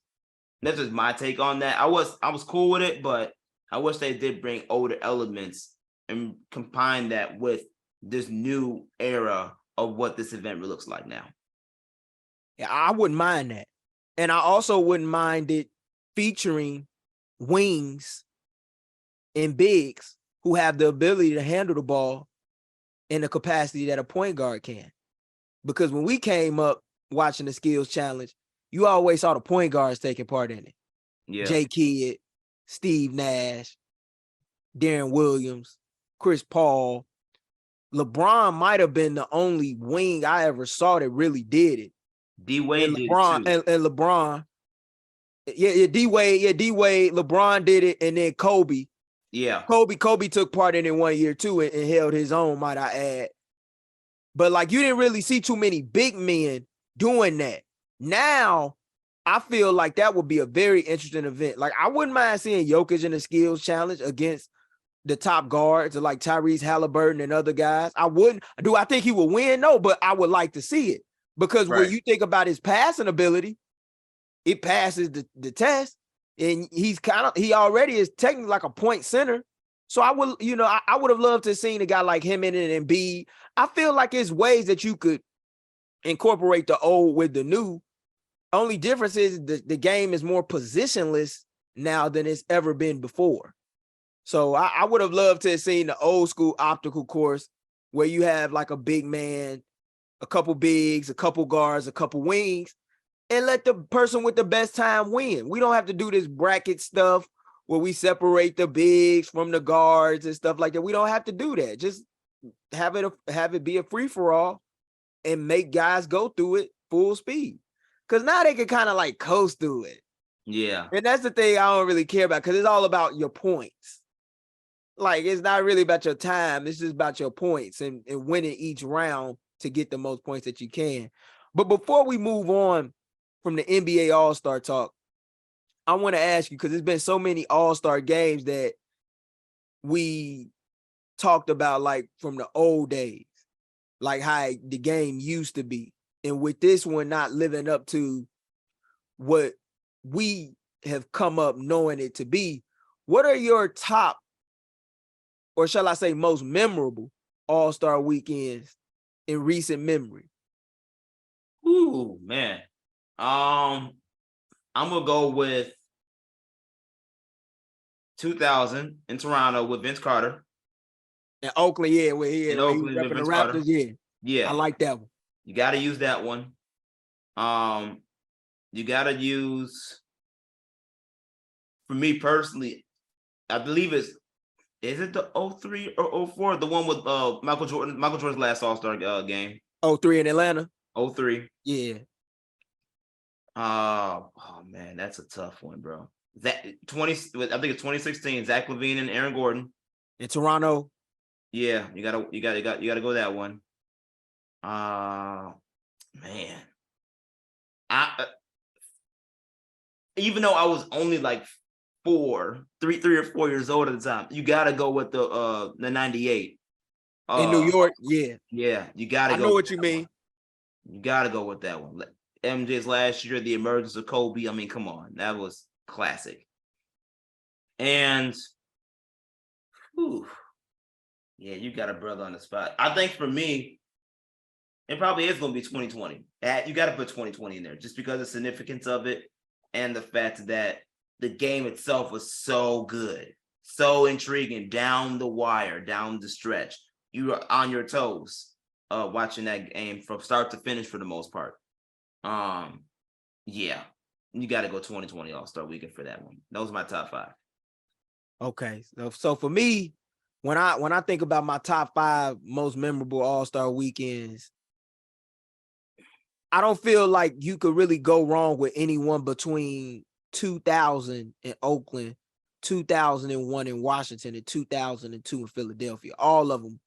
my take on that. I was cool with it, but I wish they did bring older elements and combine that with this new era of what this event looks like now. Yeah, I wouldn't mind that. And I also wouldn't mind it featuring wings and bigs who have the ability to handle the ball in the capacity that a point guard can. Because when we came up watching the skills challenge, you always saw the point guards taking part in it. Yeah. Jay Kidd, Steve Nash, Darren Williams, Chris Paul. LeBron might have been the only wing I ever saw that really did it. D-Wade did LeBron, it too. And LeBron. D-Wade, LeBron did it, and then Kobe. Yeah. Kobe took part in it 1 year too and held his own, might I add. But like you didn't really see too many big men doing that. Now, I feel like that would be a very interesting event. Like I wouldn't mind seeing Jokic in the skills challenge against the top guards like Tyrese Halliburton and other guys. I wouldn't. Do I think he will win? No, but I would like to see it because when you think about his passing ability, it passes the test, and he already is technically like a point center. So I would, I would have loved to have seen a guy like him in it and Embiid. I feel like it's ways that you could incorporate the old with the new. Only difference is the game is more positionless now than it's ever been before. So I would have loved to have seen the old school optical course where you have like a big man, a couple bigs, a couple guards, a couple wings, and let the person with the best time win. We don't have to do this bracket stuff where we separate the bigs from the guards and stuff like that. We don't have to do that. Just have it be a free-for-all and make guys go through it full speed. Because now they can kind of like coast through it. Yeah. And that's the thing I don't really care about, because it's all about your points. Like, it's not really about your time. It's just about your points and winning each round to get the most points that you can. But before we move on from the NBA All-Star talk, I want to ask you, because there's been so many All-Star games that we talked about, like from the old days, like how the game used to be. And with this one not living up to what we have come up knowing it to be, what are your top, or shall I say most memorable All-Star weekends in recent memory? Ooh, man. I'm gonna go with 2000 in Toronto with Vince Carter. In Oakland, yeah, where he was repping the Raptors, yeah. Yeah. I like that one. You got to use that one. You got to use, for me personally, I believe is it the 03 or 04? The one with Michael Jordan's last All-Star game. 03 in Atlanta? 03. Yeah. Oh man, that's a tough one, bro. That I think it's 2016, Zach LaVine and Aaron Gordon. In Toronto? Yeah, you gotta go that one. Man. Even though I was only like 3 or 4 years old at the time, you gotta go with the 98. In New York, yeah. Yeah, you gotta go. I know what you mean. You gotta go with that one. MJ's last year, the emergence of Kobe. I mean, come on, that was classic. And Yeah, you got a brother on the spot. I think for me, it probably is going to be 2020. You got to put 2020 in there just because of the significance of it and the fact that the game itself was so good, so intriguing, down the wire, down the stretch. You were on your toes watching that game from start to finish for the most part. Yeah, you got to go 2020 All-Star Weekend for that one. Those are my top 5. Okay, so for me, when I think about my top 5 most memorable All-Star weekends, I don't feel like you could really go wrong with anyone between 2000 in Oakland, 2001 in Washington, and 2002 in Philadelphia. All of them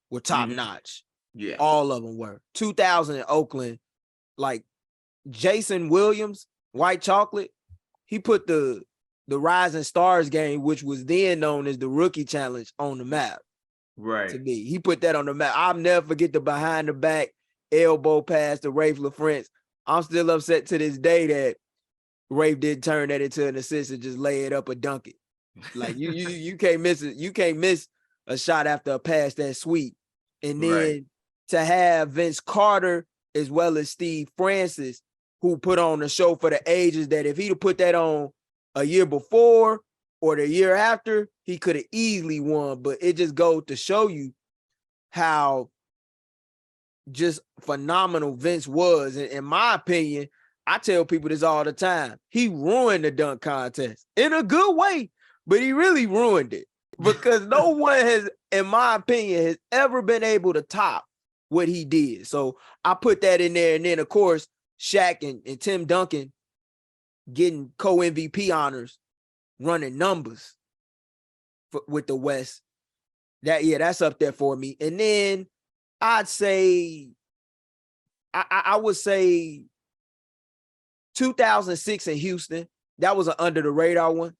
were top notch. Yeah, all of them were. 2000 in Oakland, like Jason Williams, White Chocolate, he put the Rising Stars game, which was then known as the Rookie Challenge, on the map. right. To me, he put that on the map. I'll never forget the behind the back elbow pass to Rafe LaFrentz. I'm still upset to this day that Rafe didn't turn that into an assist and just lay it up or dunk it. Like you can't miss it. You can't miss a shot after a pass that sweet. And then to have Vince Carter as well as Steve Francis, who put on the show for the ages, that if he'd have put that on a year before or the year after, he could have easily won. But it just goes to show you how just phenomenal Vince was. And in my opinion, I tell people this all the time. He ruined the dunk contest in a good way, but he really ruined it because no one has, in my opinion, has ever been able to top what he did. So I put that in there. And then, of course, Shaq and Tim Duncan getting co-MVP honors, running numbers with the West. That's up there for me. And then I'd say, I would say 2006 in Houston. That was an under the radar one.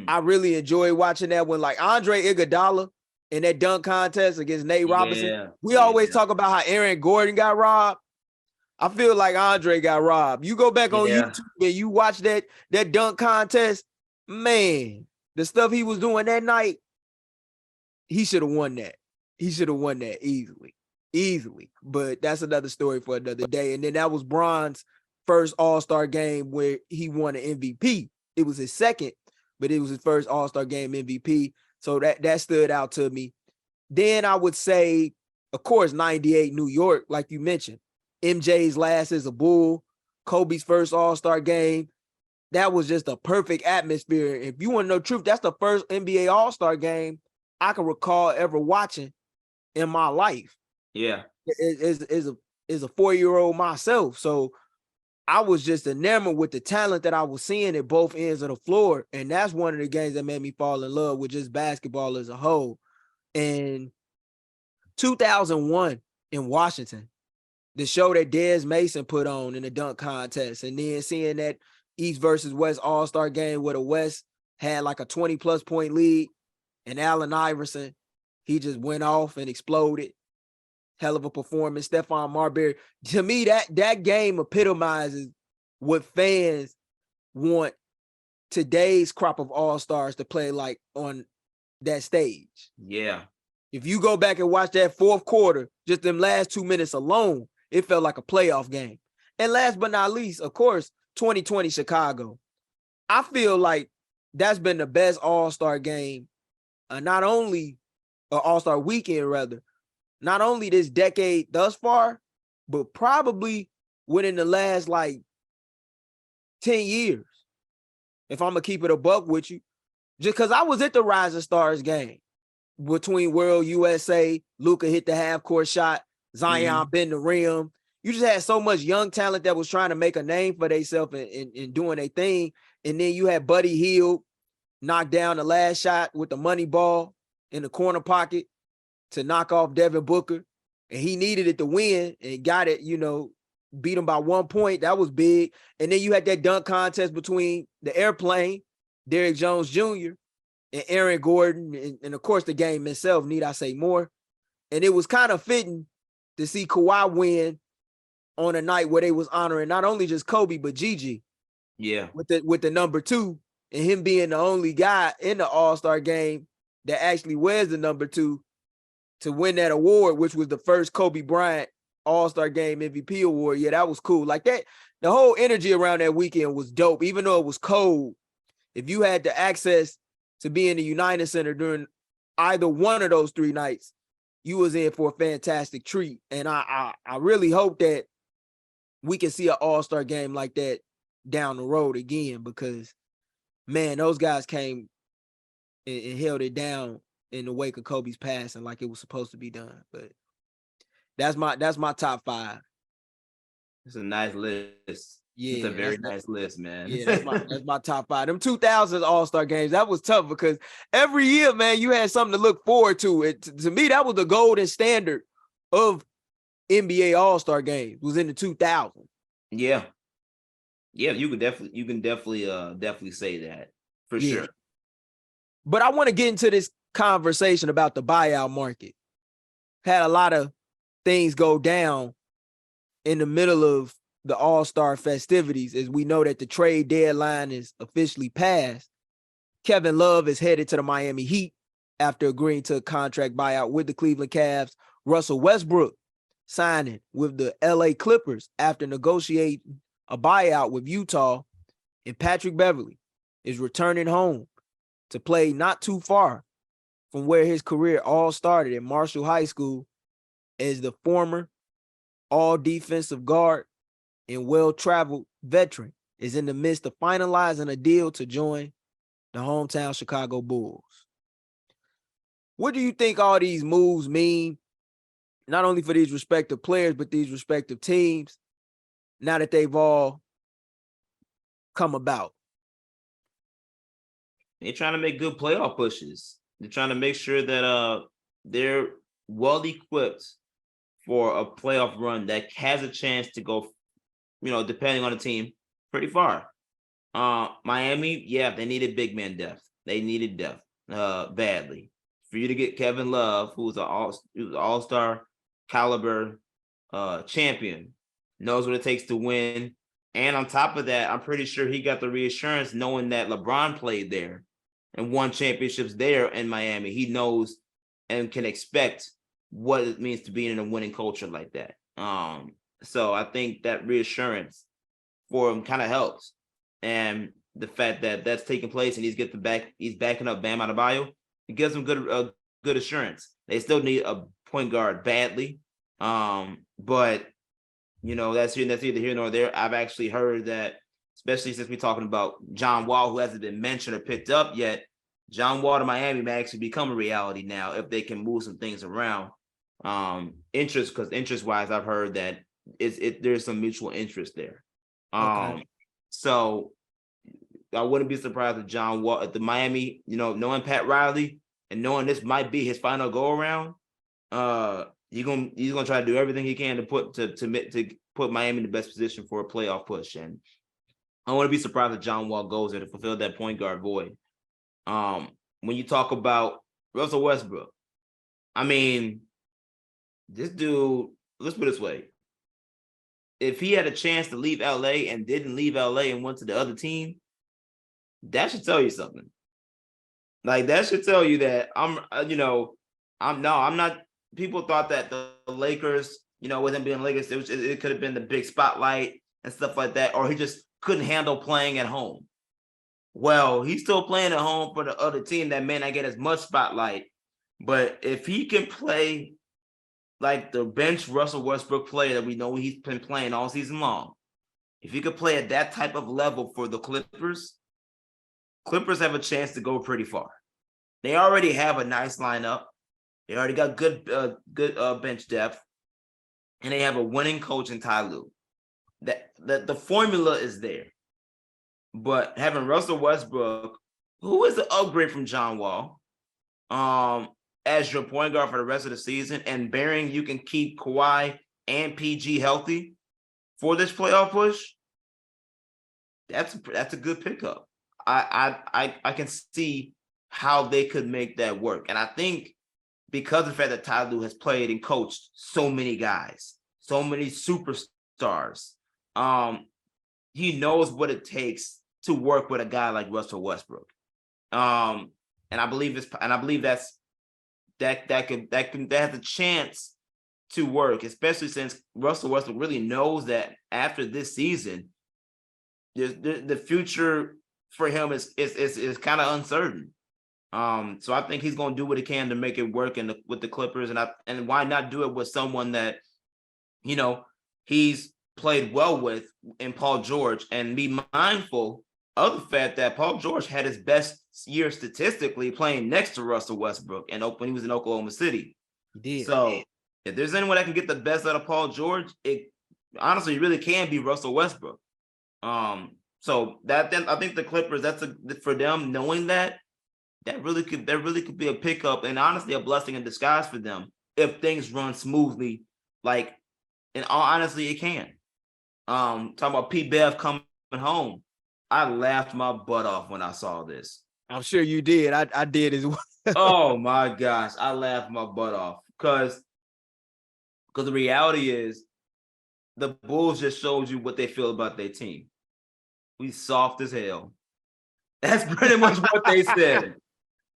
I really enjoyed watching that one. Like Andre Iguodala in that dunk contest against Nate Robinson. We always talk about how Aaron Gordon got robbed. I feel like Andre got robbed. You go back on YouTube and you watch that dunk contest, man, the stuff he was doing that night, he should have won that. He should have won that easily. But that's another story for another day. And then that was Bron's first All-Star game where he won an MVP. It was his second, but it was his first All-Star game MVP. So that stood out to me. Then I would say, of course, 98 New York, like you mentioned. MJ's last as a Bull, Kobe's first All-Star game. That was just a perfect atmosphere. If you want to know the truth, that's the first NBA All-Star game I can recall ever watching in my life. Yeah. Is a 4-year-old myself. So I was just enamored with the talent that I was seeing at both ends of the floor. And that's one of the games that made me fall in love with just basketball as a whole. And 2001 in Washington, the show that Dez Mason put on in the dunk contest, and then seeing that East versus West All-Star game where the West had like a 20-plus point lead, and Allen Iverson, he just went off and exploded. Hell of a performance. Stephon Marbury. To me, that game epitomizes what fans want today's crop of All-Stars to play like on that stage. Yeah. If you go back and watch that fourth quarter, just them last 2 minutes alone, it felt like a playoff game. And last but not least, of course, 2020 Chicago. I feel like that's been the best All-Star game, not only All-Star weekend, rather, not only this decade thus far, but probably within the last like 10 years. If I'm going to keep it a buck with you, just because I was at the Rising Stars game between World USA, Luka hit the half-court shot, Zion bend the rim. You just had so much young talent that was trying to make a name for themselves and doing their thing. And then you had Buddy Hield knock down the last shot with the money ball in the corner pocket to knock off Devin Booker. And he needed it to win and got it, beat him by 1 point. That was big. And then you had that dunk contest between the airplane, Derrick Jones Jr., and Aaron Gordon. And of course, the game itself, need I say more? And it was kind of fitting to see Kawhi win on a night where they was honoring not only just Kobe, but Gigi. Yeah. With the number 2, and him being the only guy in the All-Star game that actually wears the number 2. to win that award, which was the first Kobe Bryant All-Star Game MVP award. Yeah, that was cool. Like that, the whole energy around that weekend was dope, even though it was cold. If you had the access to be in the United Center during either one of those 3 nights, you was in for a fantastic treat. And I really hope that we can see an All-Star game like that down the road again, because man, those guys came and held it down in the wake of Kobe's passing like it was supposed to be done. But that's my top 5. It's a nice list. Yeah, it's a very nice list, man. Yeah, that's my top 5. Them 2000s All-Star games, that was tough because every year, man, you had something to look forward to. To me, that was the golden standard of NBA All-Star games, was in the 2000s. Yeah, you can definitely say that for sure. But I want to get into this conversation about the buyout market. Had a lot of things go down in the middle of the All-Star festivities, as we know that the trade deadline is officially passed. Kevin Love is headed to the Miami Heat after agreeing to a contract buyout with the Cleveland Cavs. Russell Westbrook signing with the LA Clippers after negotiating a buyout with Utah. And Patrick Beverley is returning home to play not too far from where his career all started in Marshall High School as the former all-defensive guard and well-traveled veteran is in the midst of finalizing a deal to join the hometown Chicago Bulls. What do you think all these moves mean, not only for these respective players, but these respective teams, now that they've all come about? They're trying to make good playoff pushes. They're trying to make sure that they're well equipped for a playoff run that has a chance to go, depending on the team, pretty far. Miami, yeah, they needed big man depth. They needed depth badly. For you to get Kevin Love, who's an all-star caliber champion, knows what it takes to win. And on top of that, I'm pretty sure he got the reassurance knowing that LeBron played there and won championships there in Miami. He knows and can expect what it means to be in a winning culture like that. So I think that reassurance for him kind of helps. And the fact that that's taking place and he's backing up Bam Adebayo, it gives him good assurance. They still need a point guard badly. But that's neither here nor there. I've actually heard that, especially since we're talking about John Wall, who hasn't been mentioned or picked up yet, John Wall to Miami may actually become a reality now if they can move some things around. Interest-wise, I've heard that there's some mutual interest there. Okay. So I wouldn't be surprised if John Wall at the Miami, knowing Pat Riley and knowing this might be his final go around, he's gonna try to do everything he can to put Miami in the best position for a playoff push. And I wouldn't be surprised if John Wall goes there to fulfill that point guard void. When you talk about Russell Westbrook, I mean, this dude, let's put it this way. If he had a chance to leave LA and didn't leave LA and went to the other team, that should tell you something. Like, that should tell you that I'm not. People thought that the Lakers, with him being Lakers, it could have been the big spotlight and stuff like that, or he just couldn't handle playing at home. Well, he's still playing at home for the other team that may not get as much spotlight. But if he can play like the bench Russell Westbrook player that we know he's been playing all season long, if he could play at that type of level for the Clippers have a chance to go pretty far. They already have a nice lineup. They already got good bench depth, and they have a winning coach in Ty Lue. The formula is there. But having Russell Westbrook, who is an upgrade from John Wall, as your point guard for the rest of the season, and bearing you can keep Kawhi and PG healthy for this playoff push, that's a good pickup. I can see how they could make that work. And I think because of the fact that Ty Lue has played and coached so many guys, so many superstars, he knows what it takes to work with a guy like Russell Westbrook. And I believe that's that has a chance to work, especially since Russell Westbrook really knows that after this season, the future for him is kind of uncertain. So I think he's going to do what he can to make it work with the Clippers, and why not do it with someone that, you know, he's played well with in Paul George, and be mindful of the fact that Paul George had his best year statistically playing next to Russell Westbrook and when he was in Oklahoma City. He did. So if there's anyone that can get the best out of Paul George, it honestly really can be Russell Westbrook. So then I think the Clippers, for them knowing that really could be a pickup, and honestly a blessing in disguise for them if things run smoothly. Like, in all honesty, it can. Talking about Pete Bev coming home, I laughed my butt off when I saw this. I'm sure you did. I did as well. Oh my gosh, I laughed my butt off because the reality is the Bulls just showed you what they feel about their team. We soft as hell. That's pretty much what they said.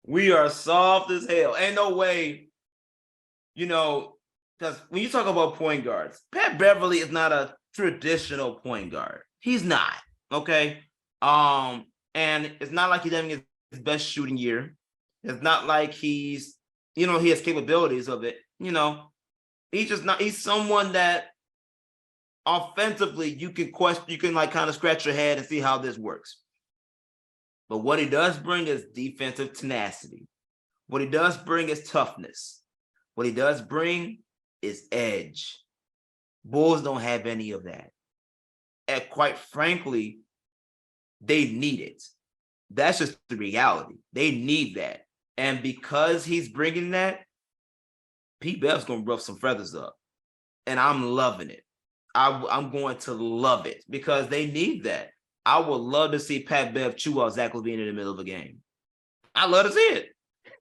We are soft as hell. Ain't no way, because when you talk about point guards, Pat Beverly is not a traditional point guard. He's not, okay? And it's not like he's having his best shooting year. It's not like he's, he has capabilities of it. He's just not, he's someone that offensively you can question, you can like kind of scratch your head and see how this works. But what he does bring is defensive tenacity. What he does bring is toughness. What he does bring is edge. Bulls don't have any of that. And quite frankly, they need it. That's just the reality. They need that. And because he's bringing that, Pete Bev's going to rough some feathers up. And I'm loving it. I'm going to love it because they need that. I would love to see Pat Bev chew out Zach LaVine in the middle of a game. I love to see it.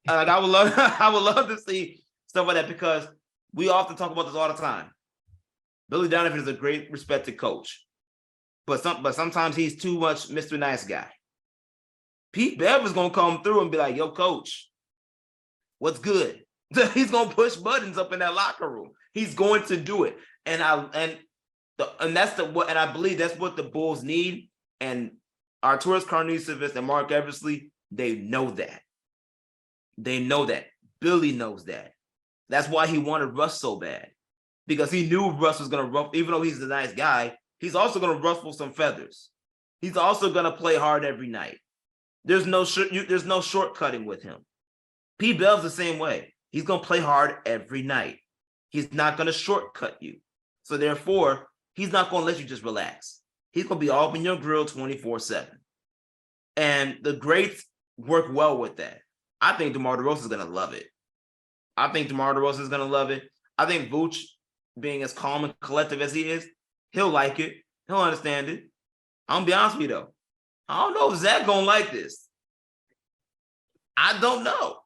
Like, I would love to see stuff like that, because we often talk about this all the time. Billy Donovan is a great respected coach, but sometimes he's too much Mr. Nice Guy. Pete Bev is gonna come through and be like, "Yo, coach, what's good?" He's gonna push buttons up in that locker room. He's going to do it, and I believe that's what the Bulls need. And Arturas Karnisovas and Mark Eversley, they know that. They know that. Billy knows that. That's why he wanted Russ so bad, because he knew Russ was going to ruffle, even though he's a nice guy, he's also going to ruffle some feathers. He's also going to play hard every night. There's no shortcutting with him. Pete Bell's the same way. He's going to play hard every night. He's not going to shortcut you. So therefore, he's not going to let you just relax. He's going to be all up in your grill 24/7. And the greats work well with that. I think DeMar DeRozan is going to love it. I think Vooch, being as calm and collective as he is, he'll like it. He'll understand it. I'm going to be honest with you, though. I don't know if Zach going to like this. I don't know.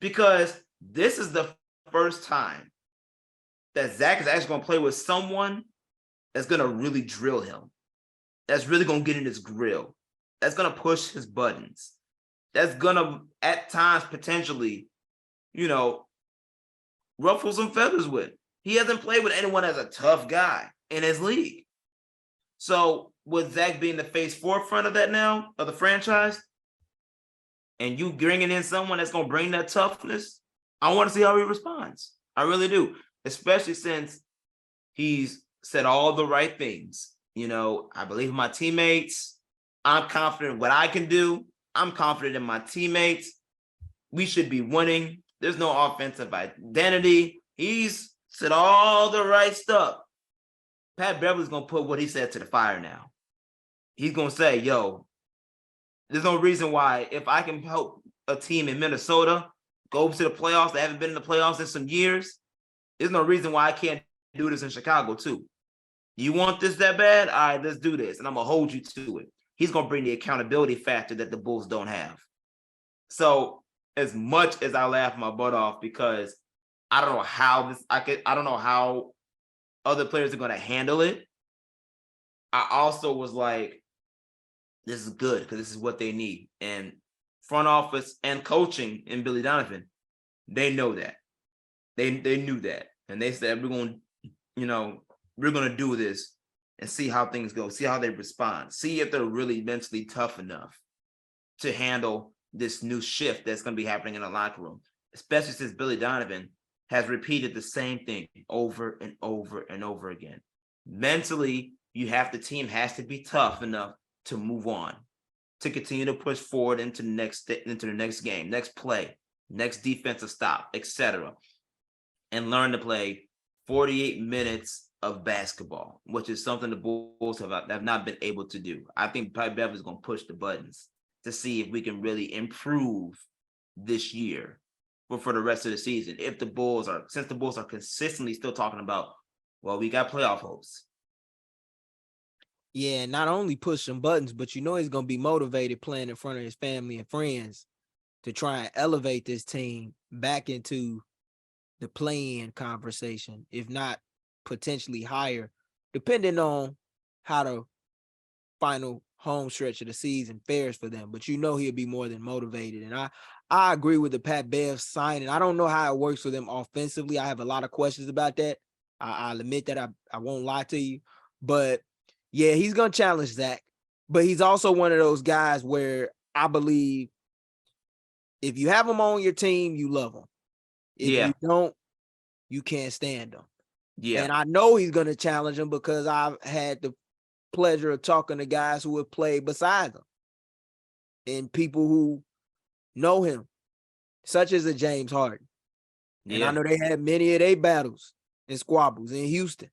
Because this is the first time that Zach is actually going to play with someone that's going to really drill him. That's really going to get in his grill. That's going to push his buttons. That's going to, at times, potentially, ruffle some feathers with. He hasn't played with anyone as a tough guy in his league. So with Zach being the face forefront of that now, of the franchise, and you bringing in someone that's going to bring that toughness, I want to see how he responds. I really do. Especially since he's said all the right things. I believe in my teammates. I'm confident in what I can do. I'm confident in my teammates. We should be winning. There's no offensive identity. He's said all the right stuff. Pat Beverly's going to put what he said to the fire now. He's going to say, yo, there's no reason why, if I can help a team in Minnesota go to the playoffs, they haven't been in the playoffs in some years, there's no reason why I can't do this in Chicago too. You want this that bad? All right, let's do this. And I'm going to hold you to it. He's going to bring the accountability factor that the Bulls don't have. So as much as I laugh my butt off, because I don't know how I don't know how other players are going to handle it, I also was like, this is good because this is what they need. And front office and coaching in Billy Donovan, They know that. They knew that. And they said, we're gonna do this and see how things go, see how they respond, see if they're really mentally tough enough to handle this new shift that's going to be happening in the locker room, especially since Billy Donovan has repeated the same thing over and over and over again. Mentally, the team has to be tough enough to move on, to continue to push forward into the next game, next play, next defensive stop, etc., and learn to play 48 minutes of basketball, which is something the Bulls have not been able to do. I think Pat Bev is going to push the buttons to see if we can really improve this year, but for the rest of the season. Since the Bulls are consistently still talking about, well, we got playoff hopes. Yeah, not only push some buttons, but he's going to be motivated playing in front of his family and friends to try and elevate this team back into the play-in conversation, if not potentially higher, depending on how the final home stretch of the season fares for them. But he'll be more than motivated. And I agree with the Pat Bev signing. I don't know how it works for them offensively. I have a lot of questions about that. I'll admit that. I won't lie to you. But yeah, he's going to challenge Zach. But he's also one of those guys where I believe if you have him on your team, you love him. If you don't, you can't stand him. Yeah. And I know he's going to challenge him because I've had the pleasure of talking to guys who have played beside him and people who know him, such as a James Harden. And I know they had many of their battles and squabbles in Houston.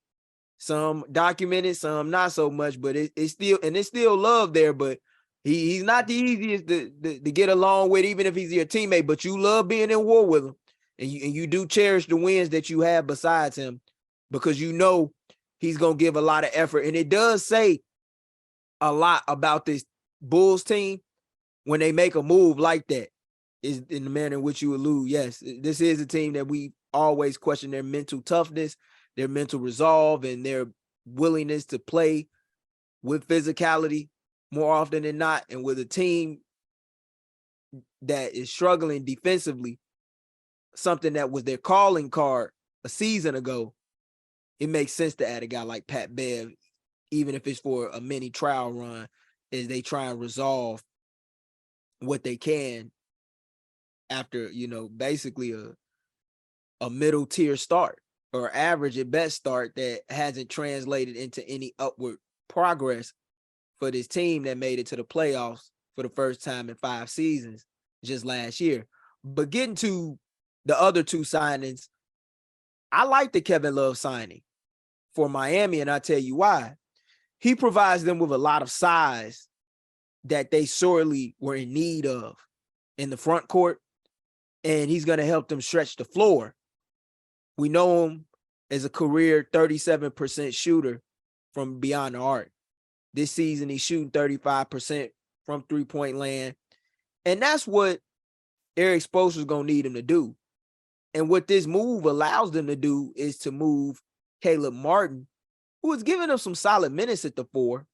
Some documented, some not so much, but it's still love there. But he's not the easiest to get along with, even if he's your teammate. But you love being in war with him, and you do cherish the wins that you have besides him, because he's gonna give a lot of effort. And it does say a lot about this Bulls team when they make a move like that, is in the manner in which you allude. Yes, this is a team that we always question their mental toughness, their mental resolve, and their willingness to play with physicality more often than not. And with a team that is struggling defensively, something that was their calling card a season ago, it makes sense to add a guy like Pat Bev, even if it's for a mini trial run, as they try and resolve what they can after, basically a middle tier start, or average at best start that hasn't translated into any upward progress for this team that made it to the playoffs for the first time in 5 seasons just last year. But getting to the other two signings, I like the Kevin Love signing for Miami, and I'll tell you why. He provides them with a lot of size that they sorely were in need of in the front court, and he's going to help them stretch the floor. We know him as a career 37% shooter from beyond the arc. This season, he's shooting 35% from three-point land, and that's what Eric Spoelstra is going to need him to do. And what this move allows them to do is to move Caleb Martin, who is giving them some solid minutes at the 4,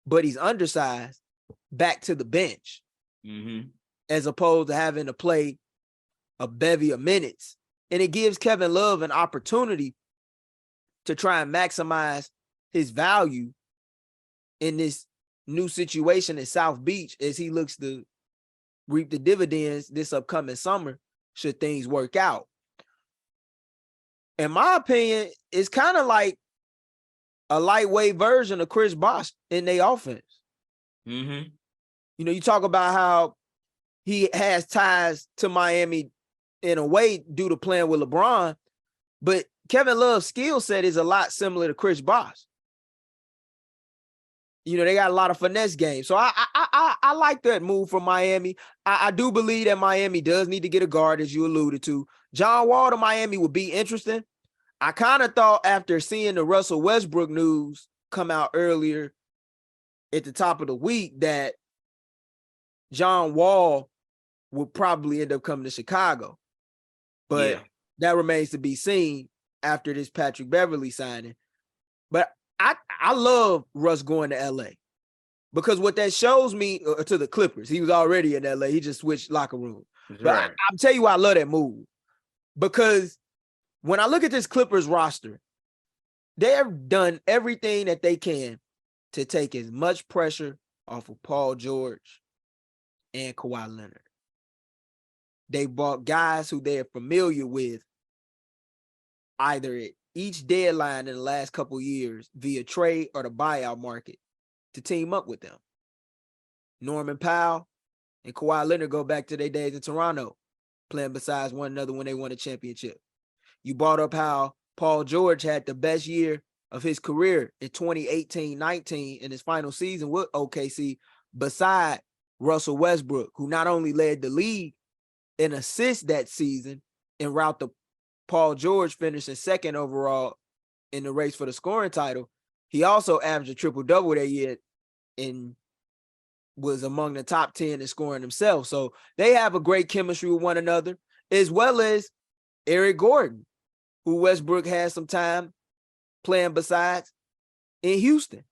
but he's undersized, back to the bench, as opposed to having to play a bevy of minutes. And it gives Kevin Love an opportunity to try and maximize his value in this new situation in South Beach as he looks to reap the dividends this upcoming summer, should things work out. In my opinion, it's kind of like a lightweight version of Chris Bosh in their offense. You talk about how he has ties to Miami in a way due to playing with LeBron, but Kevin Love's skill set is a lot similar to Chris Bosh. They got a lot of finesse games. So I like that move from Miami. I do believe that Miami does need to get a guard, as you alluded to. John Wall to Miami would be interesting. I kind of thought, after seeing the Russell Westbrook news come out earlier at the top of the week, that John Wall would probably end up coming to Chicago. But that remains to be seen after this Patrick Beverley signing. But I love Russ going to LA, because what that shows me, to the Clippers, he was already in LA. He just switched locker room. But Right. I'll tell you why I love that move. Because when I look at this Clippers roster, they've done everything that they can to take as much pressure off of Paul George and Kawhi Leonard. They bought guys who they're familiar with either at each deadline in the last couple of years via trade or the buyout market to team up with them. Norman Powell and Kawhi Leonard go back to their days in Toronto, playing besides one another when they won a championship. You brought up how Paul George had the best year of his career in 2018-19 in his final season with OKC, beside Russell Westbrook, who not only led the league in assists that season en route to Paul George finishing second overall in the race for the scoring title, he also averaged a triple-double that year and was among the top 10 in scoring himself. So they have a great chemistry with one another, as well as Eric Gordon, who Westbrook had some time playing besides in Houston,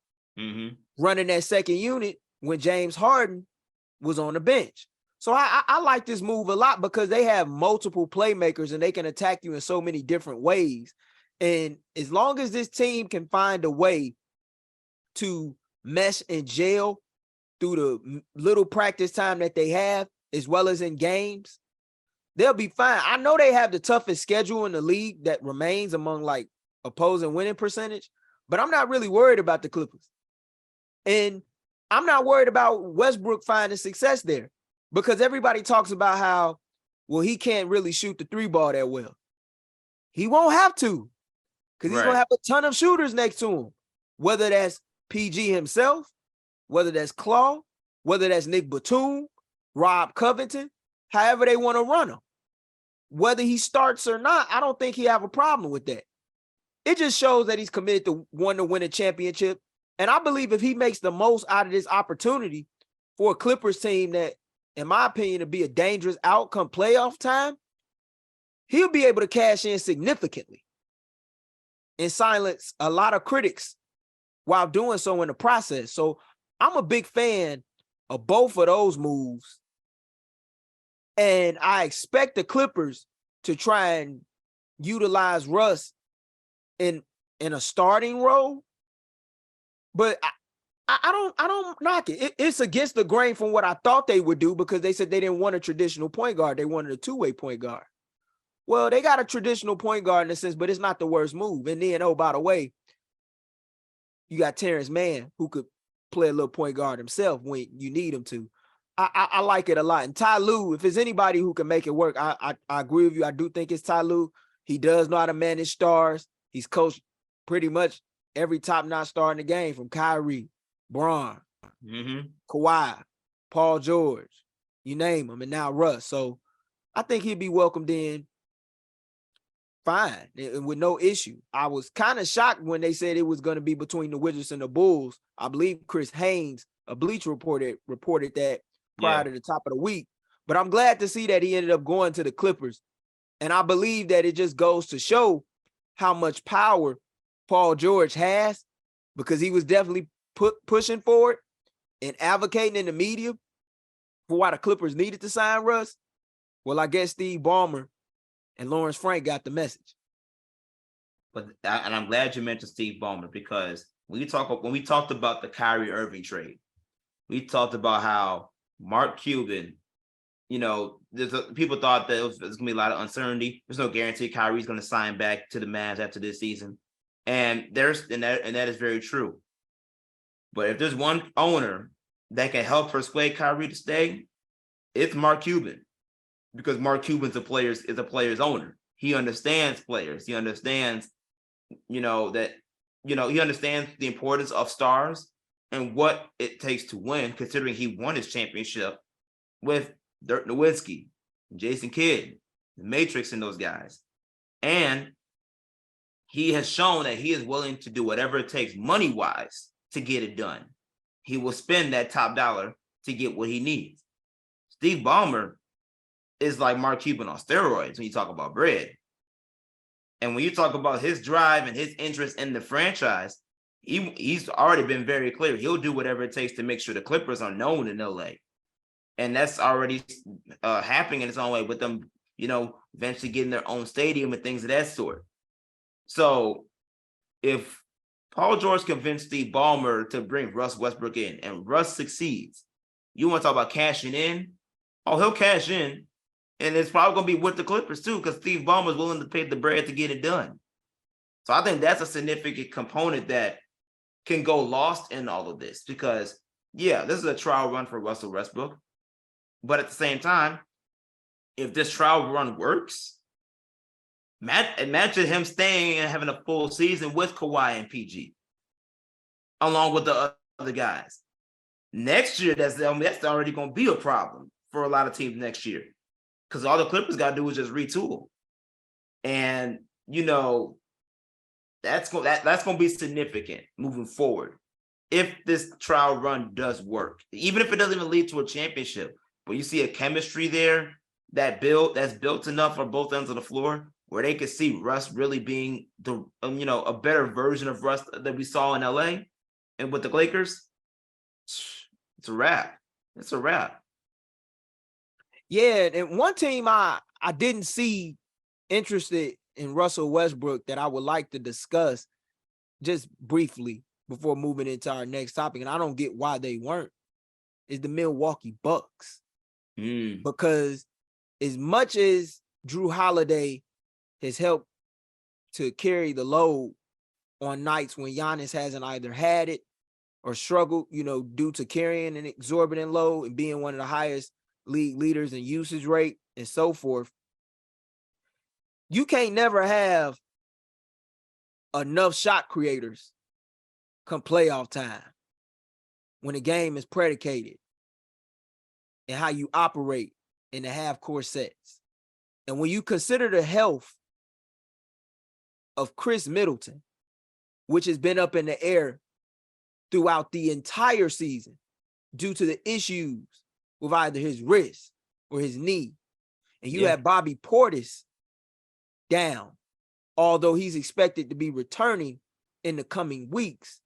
running that second unit when James Harden was on the bench. So I like this move a lot because they have multiple playmakers and they can attack you in so many different ways. And as long as this team can find a way to mesh and gel through the little practice time that they have, as well as in games, they'll be fine. I know they have the toughest schedule in the league that remains among like opposing winning percentage, but I'm not really worried about the Clippers. And I'm not worried about Westbrook finding success there because everybody talks about how, well, he can't really shoot the three ball that well. He won't have to because he's going to have a ton of shooters next to him, whether that's PG himself, whether that's Claw, whether that's Nick Batum, Rob Covington, however they want to run him. Whether he starts or not, I don't think he have a problem with that. It just shows that he's committed to want to win a championship. And I believe if he makes the most out of this opportunity for a Clippers team that, in my opinion, to be a dangerous outcome playoff time, he'll be able to cash in significantly and silence a lot of critics while doing so in the process. So I'm a big fan of both of those moves. And I expect the Clippers to try and utilize Russ in a starting role. But I don't knock it. It's against the grain from what I thought they would do because they said they didn't want a traditional point guard. They wanted a two-way point guard. Well, they got a traditional point guard in a sense, but it's not the worst move. And then, oh, by the way, you got Terrence Mann who could play a little point guard himself when you need him to. I like it a lot. And Ty Lue, if there's anybody who can make it work, I agree with you. I do think it's Ty Lue. He does know how to manage stars. He's coached pretty much every top-notch star in the game, from Kyrie, Bron, Kawhi, Paul George, you name them, and now Russ. So I think he'd be welcomed in fine and with no issue. I was kind of shocked when they said it was going to be between the Wizards and the Bulls. I believe Chris Haynes, a Bleacher reported that prior to the top of the week. But I'm glad to see that he ended up going to the Clippers. And I believe that it just goes to show how much power Paul George has, because he was definitely pushing for it and advocating in the media for why the Clippers needed to sign Russ. Well, I guess Steve Ballmer and Lawrence Frank got the message. And I'm glad you mentioned Steve Ballmer, because when we talked about the Kyrie Irving trade, we talked about how Mark Cuban, people thought that there's going to be a lot of uncertainty. There's no guarantee Kyrie's going to sign back to the Mavs after this season. And that is very true. But if there's one owner that can help persuade Kyrie to stay, it's Mark Cuban, because Mark Cuban's is a player's owner. He understands players. He understands, he understands the importance of stars and what it takes to win, considering he won his championship with Dirk Nowitzki, Jason Kidd, the Matrix, and those guys. And he has shown that he is willing to do whatever it takes money-wise to get it done. He will spend that top dollar to get what he needs. Steve Ballmer is like Mark Cuban on steroids when you talk about bread. And when you talk about his drive and his interest in the franchise, he's already been very clear. He'll do whatever it takes to make sure the Clippers are known in LA. And that's already happening in its own way with them, eventually getting their own stadium and things of that sort. So if Paul George convinced Steve Ballmer to bring Russ Westbrook in and Russ succeeds, you want to talk about cashing in? Oh, he'll cash in. And it's probably going to be with the Clippers too, because Steve Ballmer is willing to pay the bread to get it done. So I think that's a significant component that can go lost in all of this, because, yeah, this is a trial run for Russell Westbrook. But at the same time, if this trial run works, imagine him staying and having a full season with Kawhi and PG, along with the other guys. Next year, that's already going to be a problem for a lot of teams next year, because all the Clippers got to do is just retool. And, that's going to be significant moving forward if this trial run does work, even if it doesn't even lead to a championship. But you see a chemistry there that's built enough for both ends of the floor where they could see Russ really being the a better version of Russ that we saw in LA and with the Lakers. It's a wrap. It's a wrap. Yeah, and one team I didn't see interested in Russell Westbrook that I would like to discuss just briefly before moving into our next topic, and I don't get why they weren't, is the Milwaukee Bucks. Because as much as Drew Holiday has helped to carry the load on nights when Giannis hasn't either had it or struggled, due to carrying an exorbitant load and being one of the highest league leaders in usage rate and so forth, you can't never have enough shot creators come playoff time when the game is predicated and how you operate in the half-court sets. And when you consider the health of Chris Middleton, which has been up in the air throughout the entire season due to the issues with either his wrist or his knee, and you have Bobby Portis down, although he's expected to be returning in the coming weeks,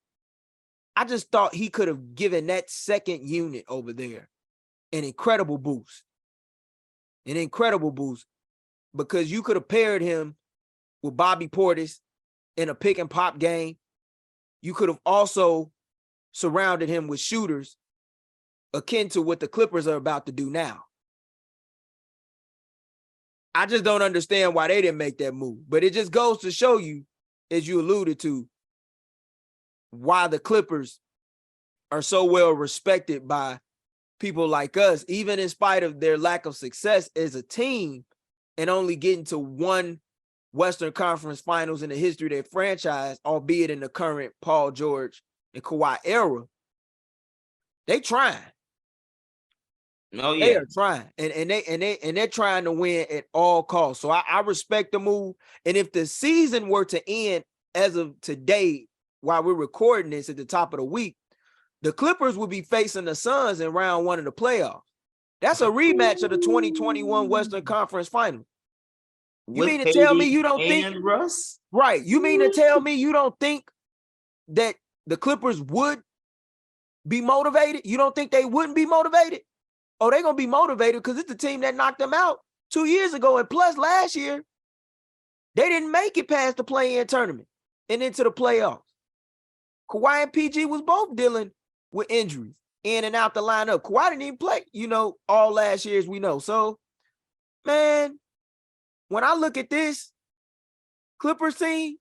I just thought he could have given that second unit over there an incredible boost. Because you could have paired him with Bobby Portis in a pick and pop game. You could have also surrounded him with shooters akin to what the Clippers are about to do now. I just don't understand why they didn't make that move. But it just goes to show you, as you alluded to, why the Clippers are so well respected by people like us, even in spite of their lack of success as a team and only getting to one Western Conference Finals in the history of their franchise, albeit in the current Paul George and Kawhi era. They trying. Oh yeah, they are trying, and they're trying to win at all costs. So I respect the move. And if the season were to end as of today, while we're recording this at the top of the week, the Clippers will be facing the Suns in round one of the playoffs. That's a rematch of the 2021 Western Conference Final. You mean to tell me you don't think Russ? Right? You mean to tell me you don't think that the Clippers would be motivated? You don't think they wouldn't be motivated? Oh, they're gonna be motivated because it's the team that knocked them out 2 years ago, and plus last year they didn't make it past the play-in tournament and into the playoffs. Kawhi and PG was both dealing with injuries in and out the lineup. Kawhi didn't even play, all last year, as we know. So, man, when I look at this Clippers team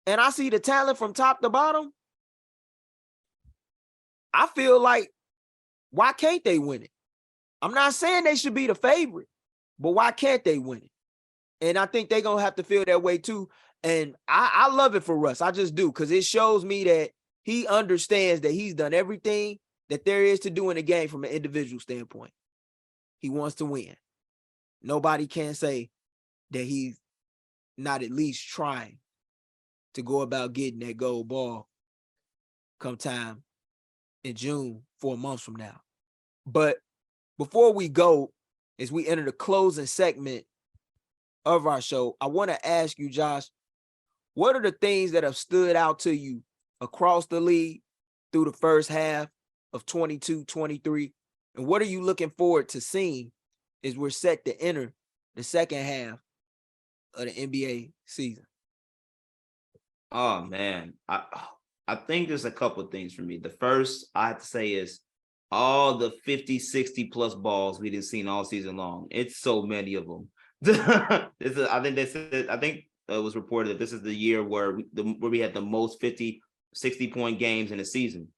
and I see the talent from top to bottom, I feel like, why can't they win it? I'm not saying they should be the favorite, but why can't they win it? And I think they're going to have to feel that way too. And I love it for Russ. I just do, because it shows me that he understands that he's done everything that there is to do in the game from an individual standpoint. He wants to win. Nobody can say that he's not at least trying to go about getting that gold ball come time in June, 4 months from now. But before we go, as we enter the closing segment of our show, I want to ask you, Josh, what are the things that have stood out to you across the league through the first half of 22-23 And what are you looking forward to seeing as we're set to enter the second half of the NBA season? Oh man, I think there's a couple of things for me. The first I have to say is all the 50, 60 plus balls we didn't seen all season long. It's so many of them. I think they said, I think it was reported that this is the year where we had the most 50, 60-point games in a season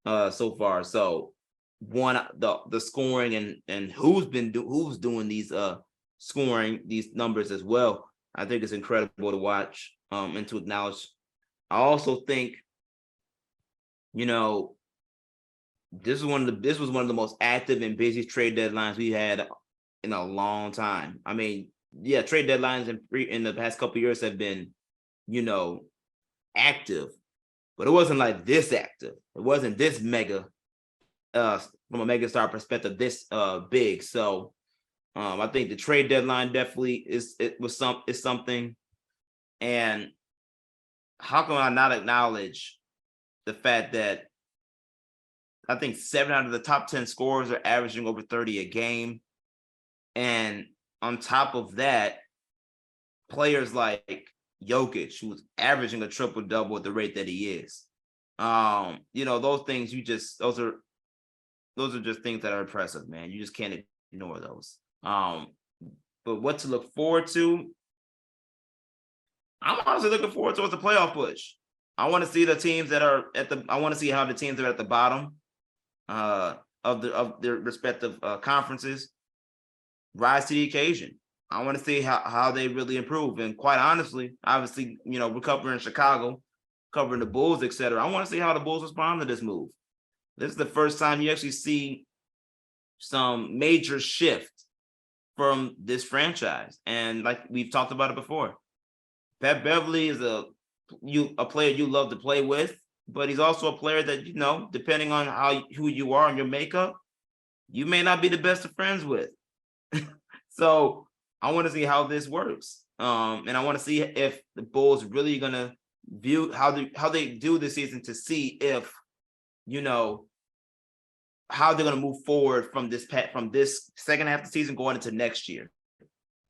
so far. So the scoring and who's doing these scoring these numbers as well. I think it's incredible to watch and to acknowledge. I also think, you know, this was one of the most active and busy trade deadlines we had in a long time. I mean, yeah, trade deadlines in the past couple of years have been, you know, active, but it wasn't like this active. It wasn't this mega from a mega star perspective this big. So I think the trade deadline definitely is something. And how can I not acknowledge the fact that I think 7 out of the top 10 scorers are averaging over 30 a game. And on top of that, players like Jokic, who's averaging a triple double at the rate that he is. You know, those things those are just things that are impressive, man. You just can't ignore those. But what to look forward to? I'm honestly looking forward towards the playoff push. I want to see the teams that are I want to see how the teams that are at the bottom of their respective conferences rise to the occasion. I want to see how they really improve. And quite honestly, obviously, you know, we're covering Chicago, covering the Bulls, etc. I want to see how the Bulls respond to this move. This is the first time you actually see some major shift from this franchise. And like we've talked about it before, Pat Beverly is a player you love to play with, but he's also a player that, you know, depending on who you are and your makeup, you may not be the best of friends with. So I want to see how this works. And I want to see if the Bulls really gonna view how they do this season to see if, you know, how they're gonna move forward from this second half of the season going into next year.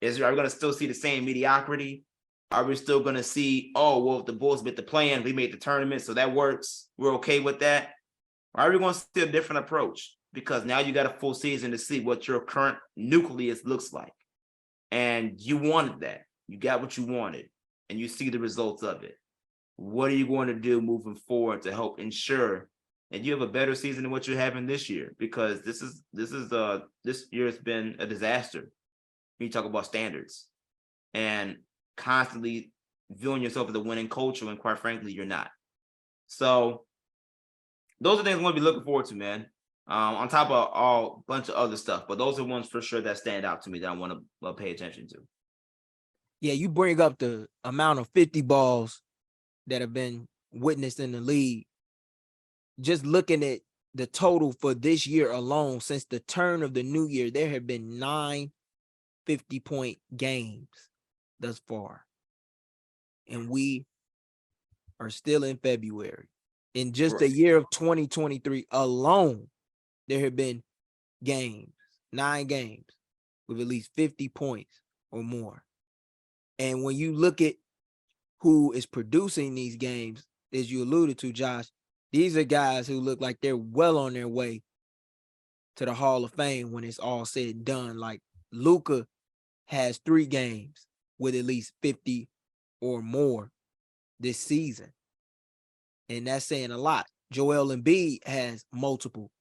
Are we gonna still see the same mediocrity? Are we still going to see, oh, well, if the Bulls made the play-in, we made the tournament, so that works. We're okay with that. Or are we going to see a different approach? Because now you got a full season to see what your current nucleus looks like. And you wanted that. You got what you wanted. And you see the results of it. What are you going to do moving forward to help ensure that you have a better season than what you're having this year? Because this year has been a disaster when you talk about standards. And constantly viewing yourself as a winning culture when quite frankly you're not. So those are things I'm going to be looking forward to, man. On top of all bunch of other stuff, but those are ones for sure that stand out to me that I want to pay attention to. Yeah, you bring up the amount of 50 balls that have been witnessed in the league. Just looking at the total for this year alone, since the turn of the new year, there have been 9 50-point games thus far. And we are still in February. In just the year of 2023 alone, there have been 9 games with at least 50 points or more. And when you look at who is producing these games, as you alluded to, Josh, these are guys who look like they're well on their way to the Hall of Fame when it's all said and done. Like Luka has 3 games with at least 50 or more this season. And that's saying a lot. Joel Embiid has multiple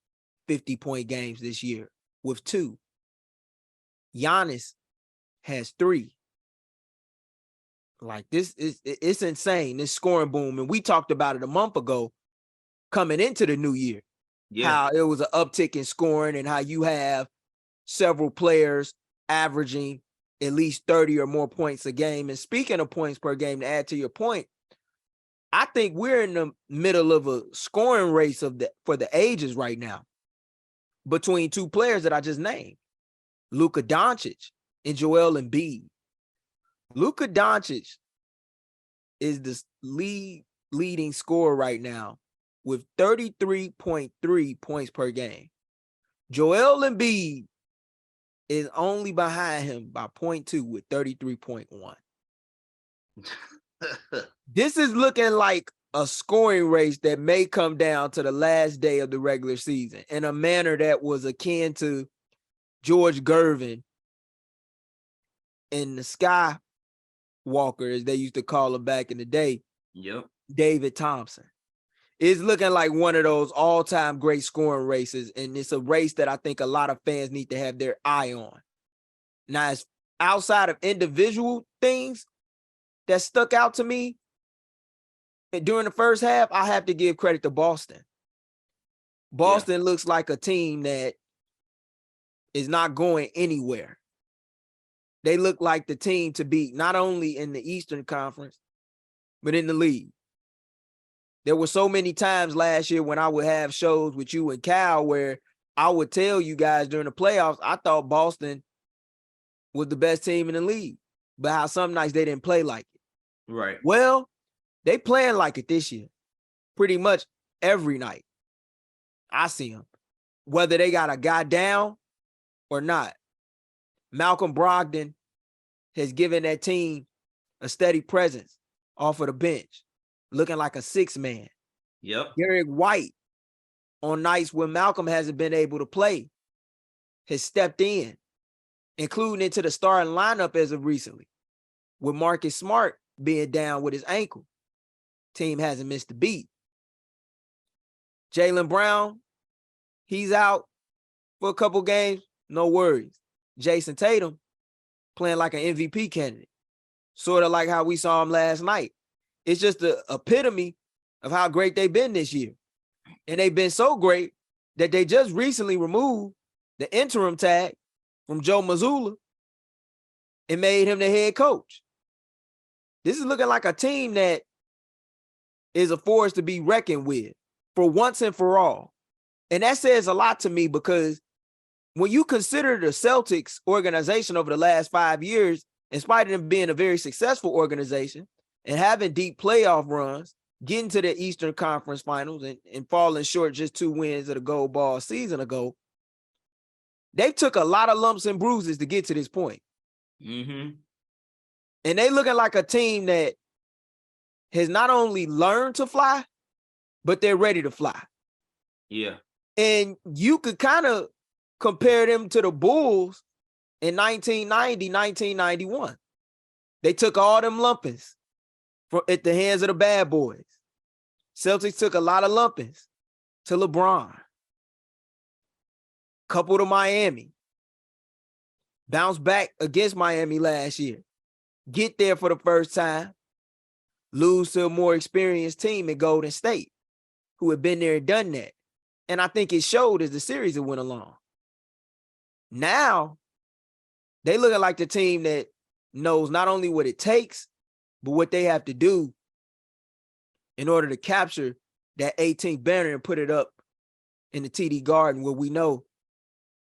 50-point games this year with 2. Giannis has 3. Like it's insane, this scoring boom. And we talked about it a month ago coming into the new year. Yeah. How it was an uptick in scoring and how you have several players averaging at least 30 or more points a game. And speaking of points per game, to add to your point, I think we're in the middle of a scoring race for the ages right now between 2 players that I just named, Luka Doncic and Joel Embiid. Luka Doncic is the leading scorer right now with 33.3 points per game. Joel Embiid is only behind him by 0.2 with 33.1. This is looking like a scoring race that may come down to the last day of the regular season in a manner that was akin to George Gervin and the Skywalker, as they used to call him back in the day. Yep. David Thompson. It's looking like one of those all-time great scoring races, and it's a race that I think a lot of fans need to have their eye on. Now, as outside of individual things that stuck out to me during the first half, I have to give credit to Boston. Boston looks like a team that is not going anywhere. They look like the team to beat not only in the Eastern Conference, but in the league. There were so many times last year when I would have shows with you and Cal where I would tell you guys during the playoffs, I thought Boston was the best team in the league, but how some nights they didn't play like it. Right. Well, they playing like it this year, pretty much every night. I see them, whether they got a guy down or not. Malcolm Brogdon has given that team a steady presence off of the bench, looking like a six-man. Yep. Derek White, on nights when Malcolm hasn't been able to play, has stepped in, including into the starting lineup as of recently. With Marcus Smart being down with his ankle, team hasn't missed a beat. Jaylen Brown, he's out for a couple games, no worries. Jason Tatum playing like an MVP candidate, sort of like how we saw him last night. It's just the epitome of how great they've been this year. And they've been so great that they just recently removed the interim tag from Joe Mazzulla and made him the head coach. This is looking like a team that is a force to be reckoned with for once and for all. And that says a lot to me because when you consider the Celtics organization over the last 5 years, in spite of them being a very successful organization and having deep playoff runs, getting to the Eastern Conference Finals and falling short just 2 wins of the gold ball a season ago, they took a lot of lumps and bruises to get to this point. Mm-hmm. And they looking like a team that has not only learned to fly, but they're ready to fly. Yeah. And you could kind of compare them to the Bulls in 1990, 1991. They took all them lumpings at the hands of the bad boys. Celtics took a lot of lumpings to LeBron. Couple to Miami. Bounce back against Miami last year. Get there for the first time. Lose to a more experienced team in Golden State who had been there and done that. And I think it showed as the series went along. Now, they looking like the team that knows not only what it takes, but what they have to do in order to capture that 18th banner and put it up in the TD Garden, where we know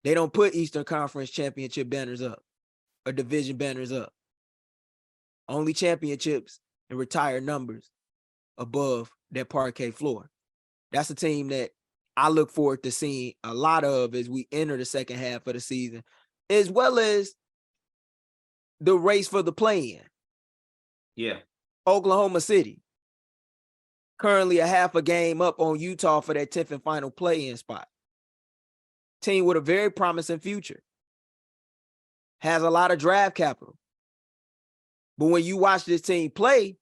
they don't put Eastern Conference championship banners up or division banners up. Only championships and retired numbers above that parquet floor. That's a team that I look forward to seeing a lot of as we enter the second half of the season, as well as the race for the play-in. Yeah. Oklahoma City, currently a half a game up on Utah for that 10th and final play-in spot. Team with a very promising future. Has a lot of draft capital. But when you watch this team play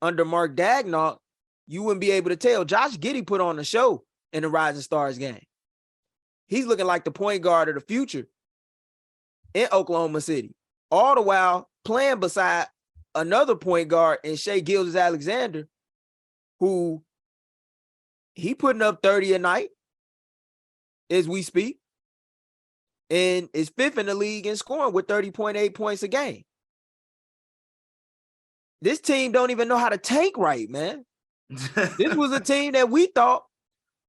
under Mark Daigneault, you wouldn't be able to tell. Josh Giddey put on a show in the Rising Stars game. He's looking like the point guard of the future in Oklahoma City. All the while playing beside another point guard in Shai Gilgeous-Alexander, who he putting up 30 a night as we speak, and is 5th in the league in scoring with 30.8 points a game. This team don't even know how to tank right, man. This was a team that we thought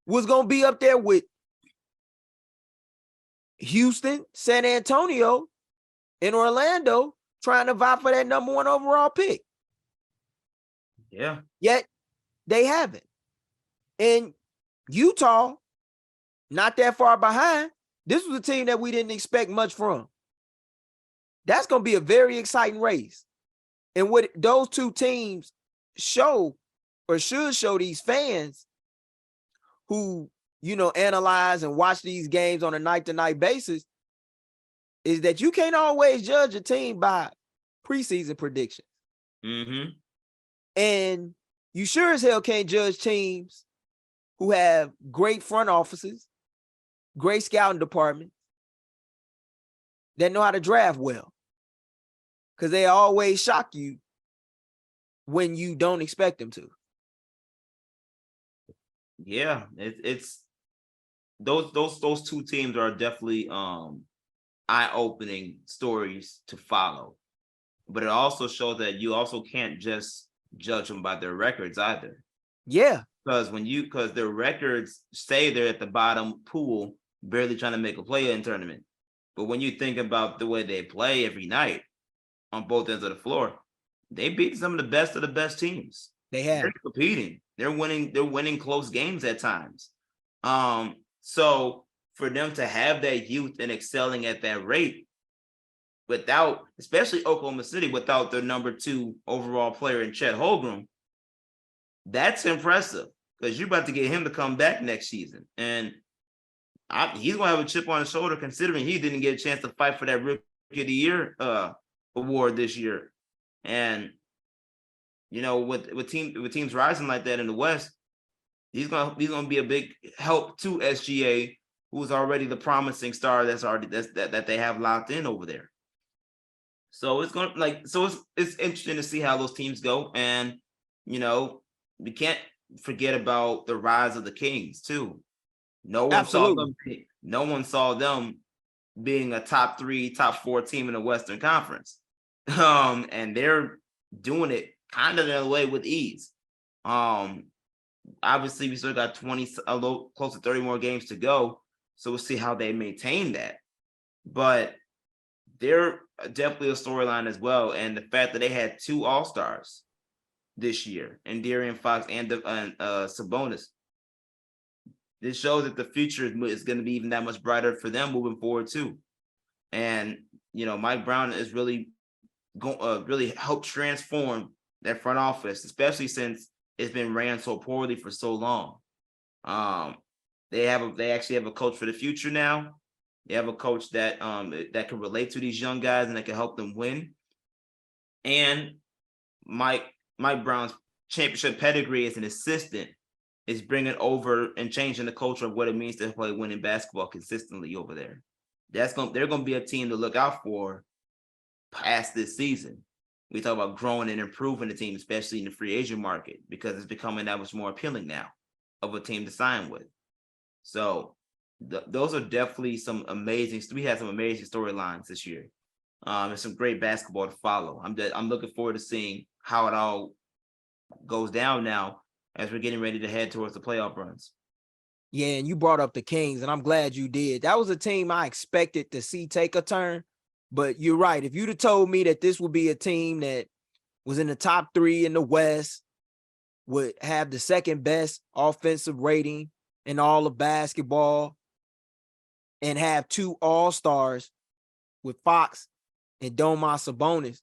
was going to be up there with Houston, San Antonio, and Orlando trying to vie for that number 1 overall pick. Yeah. Yet they haven't. And Utah not that far behind. This was a team that we didn't expect much from. That's going to be a very exciting race. And what those two teams show or should show these fans who, analyze and watch these games on a night-to-night basis is that you can't always judge a team by preseason predictions. Mm-hmm. And you sure as hell can't judge teams who have great front offices, great scouting departments that know how to draft well. Because they always shock you when you don't expect them to. Yeah, it's those two teams are definitely eye-opening stories to follow. But it also shows that you also can't just judge them by their records either. Yeah. Because their records stay there at the bottom pool, barely trying to make a play-in tournament. But when you think about the way they play every night on both ends of the floor, they beat some of the best teams. They have. They're competing. They're winning close games at times. So for them to have that youth and excelling at that rate, without, especially Oklahoma City, without their number 2 overall player in Chet Holmgren, that's impressive because you're about to get him to come back next season. And he's going to have a chip on his shoulder considering he didn't get a chance to fight for that Rookie of the Year award this year. And, with teams rising like that in the West, he's going to be a big help to SGA, who's already the promising star that they have locked in over there. So it's it's interesting to see how those teams go. And, we can't forget about the rise of the Kings too. No one saw them being a top 3, top 4 team in the Western Conference. And they're doing it kind of in a way with ease. Obviously we still got close to 30 more games to go. So we'll see how they maintain that. But they're definitely a storyline as well. And the fact that they had 2 All-Stars this year, and De'Aaron Fox and Sabonis, this shows that the future is going to be even that much brighter for them moving forward too. And Mike Brown is really really helped transform that front office, especially since it's been ran so poorly for so long. They actually have a coach for the future now. They have a coach that can relate to these young guys and that can help them win. And Mike Brown's championship pedigree as an assistant is bringing over and changing the culture of what it means to play winning basketball consistently over there. They're going to be a team to look out for past this season. We talk about growing and improving the team, especially in the free agent market, because it's becoming that much more appealing now of a team to sign with. So those are definitely we had some amazing storylines this year. And some great basketball to follow. I'm looking forward to seeing how it all goes down now as we're getting ready to head towards the playoff runs. Yeah, and you brought up the Kings, and I'm glad you did. That was a team I expected to see take a turn, but you're right. If you'd have told me that this would be a team that was in the top 3 in the West, would have the second best offensive rating in all of basketball, and have 2 All-Stars with Fox and Domas Sabonis,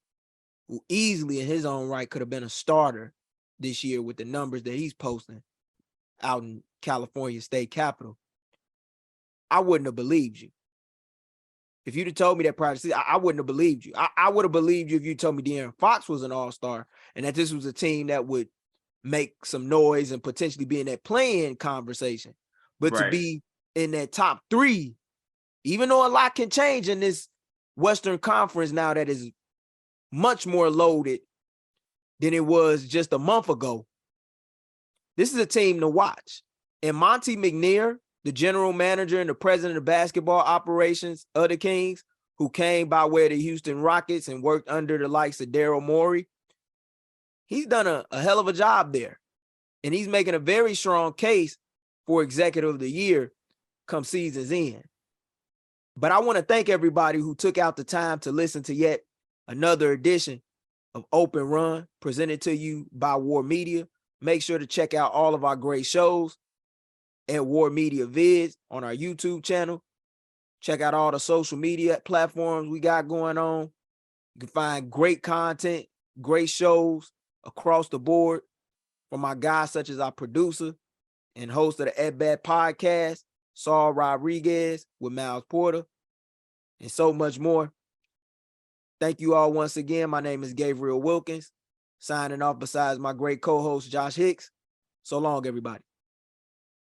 who easily in his own right could have been a starter this year with the numbers that he's posting out in California State Capitol, I wouldn't have believed you. If you'd have told me that prior to season, I wouldn't have believed you. I would have believed you if you told me De'Aaron Fox was an All-Star and that this was a team that would make some noise and potentially be in that play-in conversation. But Right. To be in that top 3, even though a lot can change in this Western Conference now that is much more loaded than it was just a month ago, this is a team to watch. And Monty McNair, the general manager and the president of basketball operations of the Kings, who came by way of the Houston Rockets and worked under the likes of Daryl Morey, he's done a hell of a job there. And he's making a very strong case for executive of the year come season's end. But I want to thank everybody who took out the time to listen to yet another edition of Open Run presented to you by War Media. Make sure to check out all of our great shows at War Media Vids on our YouTube channel. Check out all the social media platforms we got going on. You can find great content, great shows across the board from my guys such as our producer and host of the At Bat podcast, Saul Rodriguez with Miles Porter, and so much more. Thank you all once again. My name is Gabriel Wilkins, signing off besides my great co-host, Josh Hicks. So long, everybody.